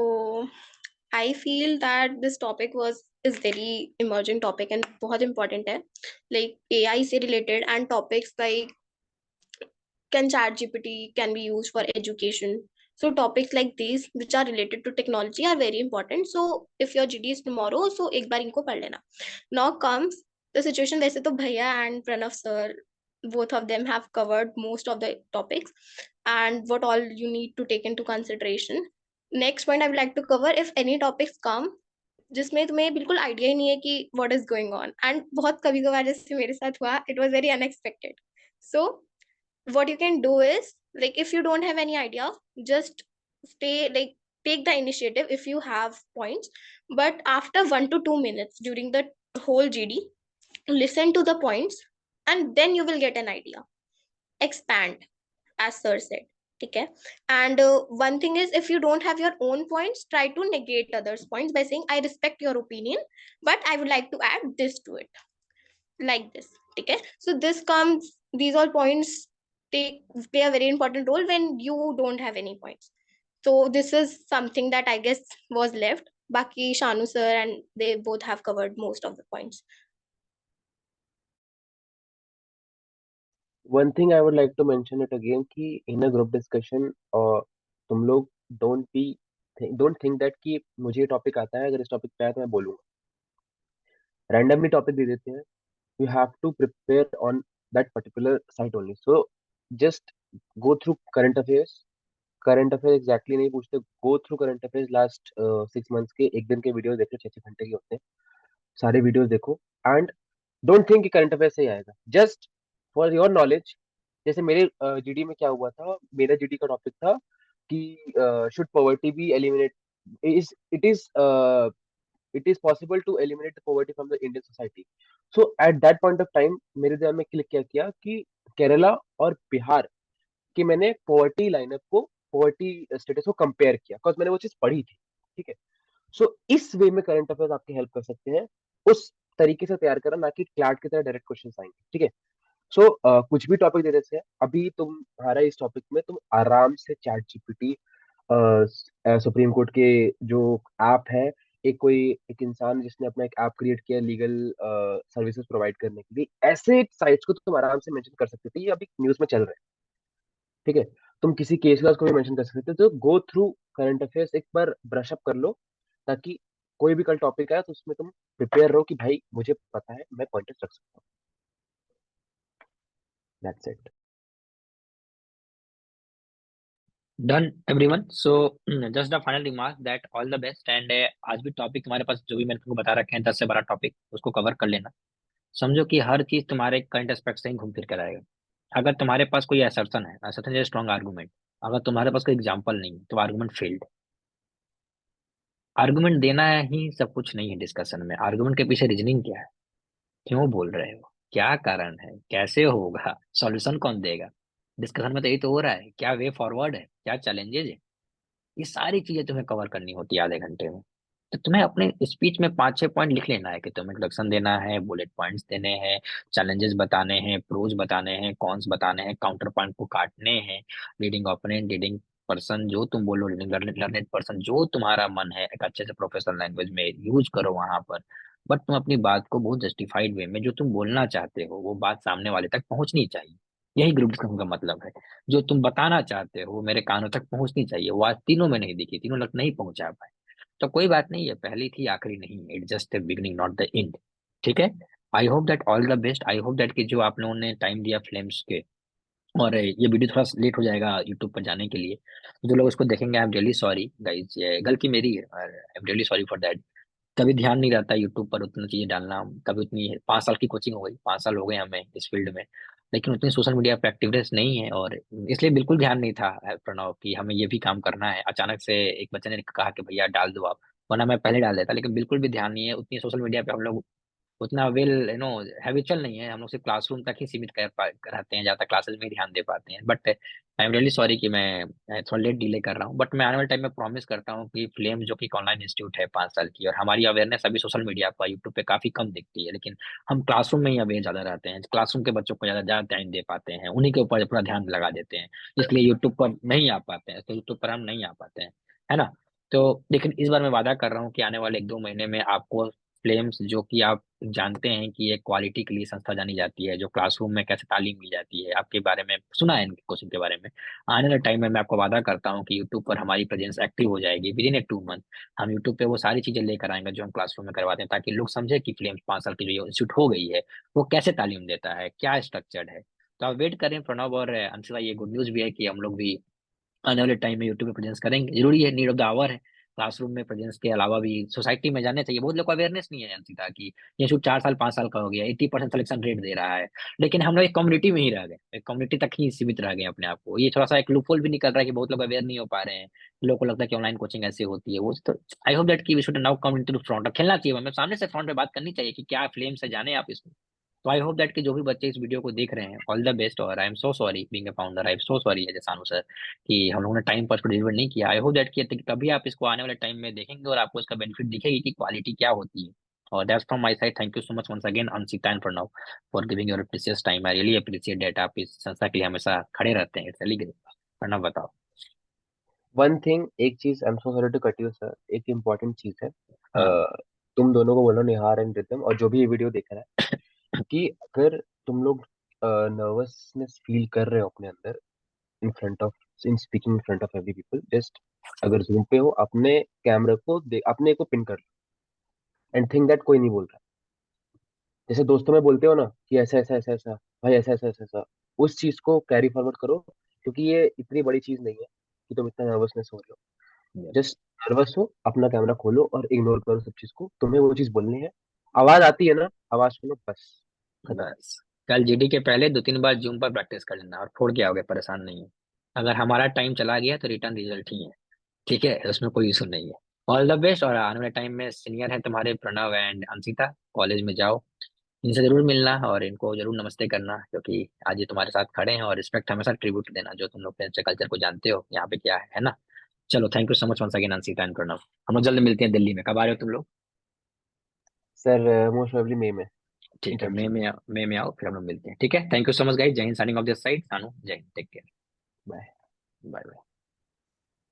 I feel that this topic is very emerging topic and बहुत important है. Like AI से related and topics like can ChatGPT can be used for education. So topics like these which are related to technology are very important. So if your GD is tomorrow, so एक बार इनको पढ़ लेना. Now comes the situation. वैसे तो भैया and Pranav sir, both of them have covered most of the topics and what all you need to take into consideration. Next point I would like to cover, if any topics come जिसमें तुम्हें बिल्कुल आइडिया ही नहीं है कि what is going on, and बहुत कभी कभार जैसे मेरे साथ हुआ, it was very unexpected. So what you can do is, like, if you don't have any idea, just stay, like, take the initiative if you have points, but after 1 to 2 minutes during the whole GD, listen to the points and then you will get an idea. Expand, as sir said. Okay, and one thing is, if you don't have your own points, try to negate others points by saying I respect your opinion, but I would like to add this to it, like this. Okay, so these all points take play a very important role when you don't have any points. So this is something that I guess was left. Baki Shanu sir and they both have covered most of the points. One thing I would like to mention it again कि इन अ ग्रुप डिस्कशन, तुम लोग डोंट थिंक दैट कि मुझे ये टॉपिक आता है, अगर इस टॉपिक पे आया तो मैं बोलूंगा। रैंडमली टॉपिक दे देते हैं, you have to prepare on that particular site only. So just go through current affairs. Current affair exactly नहीं पूछते, go through current affairs last 6 months के, एक दिन के वीडियो देखो, 6 6 घंटे के होते हैं, सारे वीडियोस देखो, एंड डोंट थिंक कि करंट अफेयर से ही आएगा, जस्ट फॉर योर नॉलेज। जैसे मेरे जीडी में क्या हुआ था, मेरा जीडी का टॉपिक था कि should poverty be eliminate, it is possible to eliminate the poverty from the Indian society. So at that point of time मेरे दिमाग में क्लिक क्या किया कि केरला और बिहार की मैंने पॉवर्टी लाइनअप को, पॉवर्टी स्टेटस को कंपेयर किया, बिकॉज मैंने वो चीज पढ़ी थी। ठीक है, सो इस वे में करंट अफेयर्स आपकी हेल्प कर सकते हैं, उस तरीके से तैयार करना, ना कि क्लैट की तरह डायरेक्ट क्वेश्चन आएंगे। ठीक है, सो कुछ भी टॉपिक दे देते हैं, अभी तुम्हारा इस टॉपिक में तुम आराम से चैट जीपीटी सुप्रीम कोर्ट के जो ऐप है, एक इंसान जिसने अपना एक ऐप क्रिएट किया लीगल सर्विसेज प्रोवाइड करने के लिए, ऐसे साइट्स को तुम आराम से मेंशन कर सकते थे। ये अभी न्यूज में चल रहा है, ठीक है। तुम किसी केस लॉज को भी मेंशन कर सकते थे। तो गो थ्रू करंट अफेयर्स, एक बार ब्रश अप कर लो, ताकि कोई भी कल टॉपिक आए तो उसमें तुम प्रिपेयर रहो कि भाई मुझे पता है, मैं पॉइंटर्स रख सकता हूँ। That's it. Done everyone. So just the final remark that all the best and आज भी टॉपिक तुम्हारे पास जो भी मैंने तुमको बता रखे हैं 10 से 12 टॉपिक, उसको कवर कर लेना। समझो कि हर चीज तुम्हारे करंट एस्पेक्ट से ही घूम फिर कर आएगा। अगर तुम्हारे पास कोई असर्शन है स्ट्रॉन्ग आर्गूमेंट, अगर तुम्हारे पास कोई एग्जांपल नहीं है तो आर्गूमेंट फेल्ड। आर्गूमेंट देना है ही सब कुछ नहीं है डिस्कशन में। आर्गूमेंट के पीछे रीजनिंग क्या है, क्यों बोल रहे हो, क्या कारण है, कैसे होगा, सॉल्यूशन कौन देगा। डिस्कशन में तो यही तो हो रहा है, क्या वे फॉरवर्ड है, क्या चैलेंजेस है। ये सारी चीजें तुम्हें कवर करनी होती है आधे घंटे में। तो तुम्हें अपने स्पीच में 5-6 पॉइंट लिख लेना है कि तुम्हें इंट्रोडक्शन देना है, बुलेट पॉइंट्स देने हैं, चैलेंजेस बताने हैं, प्रोज बताने हैं, कॉन्स बताने हैं, काउंटर पॉइंट को काटने हैं, लीडिंग ओपोनेंट, लीडिंग पर्सन जो तुम बोलो, लीडिंग लर्नेड पर्सन जो तुम्हारा मन है, एक अच्छे से प्रोफेशनल लैंग्वेज में यूज करो वहां पर। बट तुम अपनी बात को बहुत जस्टिफाइड वे में, जो तुम बोलना चाहते हो वो बात सामने वाले तक पहुंचनी चाहिए। यही ग्रुप डिस्कशन का मतलब है। जो तुम बताना चाहते हो वो मेरे कानों तक पहुंचनी चाहिए। वो आज तीनों में नहीं दिखी, तीनों तक नहीं पहुंचा पाए। तो कोई बात नहीं है, पहली थी आखिरी नहीं, it just beginning not the end. ठीक है। आई hope that all the best. I hope that कि जो आप लोगों ने टाइम दिया फ्लेम्स के, और ये वीडियो थोड़ा लेट हो जाएगा यूट्यूब पर जाने के लिए। जो लोग उसको देखेंगे, I am really sorry guys, ये गलती मेरी है और I am really sorry for that. कभी ध्यान नहीं रहता यूट्यूब पर उतना चीजें डालना। कभी उतनी 5 साल की कोचिंग हो गई, 5 साल हो गए हमें इस फील्ड में, लेकिन उतनी सोशल मीडिया पे एक्टिवनेस नहीं है, और इसलिए बिल्कुल ध्यान नहीं था प्रणव कि हमें ये भी काम करना है। अचानक से एक बच्चे ने कहा कि भैया डाल दो आप, वरना मैं पहले डाल देता, लेकिन बिल्कुल भी ध्यान नहीं है उतनी सोशल मीडिया पे। हम लोग उतना वेल हैबिचुअल नहीं है, हम लोग सिर्फ क्लासरूम तक ही सीमित रहते हैं, ज्यादा क्लासेस में ही ध्यान दे पाते हैं। But I am really sorry कि मैं थोड़ा लेट डिले कर रहा हूँ। बट मैं आने वाले टाइम में प्रॉमिस करता हूँ कि फ्लेम जो कि ऑनलाइन इंस्टीट्यूट है 5 साल की, और हमारी अवेयरनेस अभी सोशल मीडिया पर यूट्यूब पे काफी कम दिखती है, लेकिन हम क्लासरूम में ही अवेयर ज्यादा रहते हैं, क्लासरूम के बच्चों को ज्यादा ज्यादा टाइम दे पाते हैं, उन्हीं के ऊपर पूरा ध्यान लगा देते हैं। इसलिए यूट्यूब पर नहीं आ पाते हैं, तो यूट्यूब पर हम नहीं आ पाते हैं, है ना। तो लेकिन इस बार मैं वादा कर रहा हूँ कि आने वाले 1-2 महीने में आपको फ्लेम्स, जो कि आप जानते हैं कि ये क्वालिटी के लिए संस्था जानी जाती है, जो क्लासरूम में कैसे तालीम दी जाती है, आपके बारे में सुना है इनके कोचिंग के बारे में। आने वाले टाइम में मैं आपको वादा करता हूँ कि यूट्यूब पर हमारी प्रेजेंस एक्टिव हो जाएगी। विदिन ए 2 मंथ हम यूट्यूब पे वो सारी चीजें लेकर आएंगे जो हम क्लासरूम में करवाते हैं, ताकि लोग समझे कि फ्लेम्स 5 साल की जो इंस्टीट्यूट हो गई है वो कैसे तालीम देता है, क्या स्ट्रक्चर्ड है। तो आप वेट करें प्रणव और अंशिता। ये गुड न्यूज भी है कि हम लोग भी आने वाले टाइम में यूट्यूब पे प्रेजेंस करेंगे, जरूरी है, नीड ऑफ द आवर है। क्लासरूम में प्रेजेंस के अलावा भी सोसाइटी में जाने चाहिए। बहुत लोग को अवेयरनेस नहीं है अंशिता की ये शूट 4 साल 5 साल का हो गया, 80% सिलेक्शन रेट दे रहा है, लेकिन हम लोग एक कम्युनिटी में ही रह गए, एक कम्युनिटी तक ही सीमित रह गए अपने आप को। ये थोड़ा सा एक लूपहोल भी निकल रहा है कि बहुत लोग अवेयर नहीं हो पा रहे हैं। लोगों को लगता है कि ऑनलाइन कोचिंग ऐसी होती है वो तो। आई होप दैट की we should now come into the front, खेलना चाहिए हमें सामने से, फ्रंट पे बात करनी चाहिए कि क्या फ्लेम से जाने आप इसको। तो आई होप दैट कि जो भी बच्चे इस वीडियो को देख रहे हैं, ऑल द बेस्ट। और I am so sorry being a founder, I am so sorry as Sanu sir कि हम लोगों ने टाइम पर इसको डिलीवर नहीं किया। आई होप दैट कि तभी आप इसको आने वाले टाइम में देखेंगे और आपको इसका बेनिफिट दिखेगी कि क्वालिटी क्या होती है। और that's from my side. Thank you so much once again Anshita and Pranav for giving your precious time. I really appreciate that आप इस संस्था के लिए हमेशा खड़े रहते हैं। It's really great. प्रणव बताओ। वन थिंग, एक चीज, I am so sorry to cut you sir, एक इम्पॉर्टेंट चीज है। हाँ। तुम दोनों को बोलो, निहार एंड रिदम, और जो भी ये वीडियो देख रहा है, कि अगर तुम लोग नर्वसनेस फील कर रहे हो अपने अंदर, in front of, in speaking in front of every people, just अगर जूम पे हो, अपने कैमरा को अपने को पिन कर लो एंड थिंक दैट कोई नहीं बोल रहा। जैसे दोस्तों में बोलते हो ना कि ऐसा ऐसा ऐसा ऐसा, भाई ऐसा ऐसा ऐसा ऐसा, उस चीज को कैरी फॉरवर्ड करो, क्योंकि ये इतनी बड़ी चीज नहीं है कि तुम इतना नर्वसनेस हो रहे हो। जस्ट नर्वस हो, अपना कैमरा खोलो और इग्नोर करो सब चीज को। तुम्हें वो चीज बोलनी है, आवाज आती है ना, आवाज सुनो, बस खत्म। बस कल जीडी के पहले 2-3 बार जूम पर प्रैक्टिस कर लेना और फोड़ के आओगे, परेशान नहीं है। अगर हमारा टाइम चला गया तो रिटर्न रिजल्ट ही है। ठीक है, उसमें कोई इशू नहीं है। All the best. और आने वाले टाइम में सीनियर है तुम्हारे प्रणव एंड अंशिता, कॉलेज में जाओ, इनसे जरूर मिलना और इनको जरूर नमस्ते करना, क्योंकि आज ये तुम्हारे साथ खड़े हैं। और रिस्पेक्ट हमेशा ट्रिब्यूट देना, जो तुम लोग कल्चर को जानते हो यहाँ पे क्या है ना। चलो, thank you so much once again Anshita and Pranav. हम लोग जल्द मिलते हैं दिल्ली में। कब आ रहे हो तुम लोग? सर मोस्ट प्रोबेबली मई में ठीक है, इंटर्नशिप। मई में आओ, फिर हम लोग मिलते हैं। ठीक है, thank you so much guys. Jai Hind, signing off this side Sanu. Jai Hind, take care. Bye. Bye bye.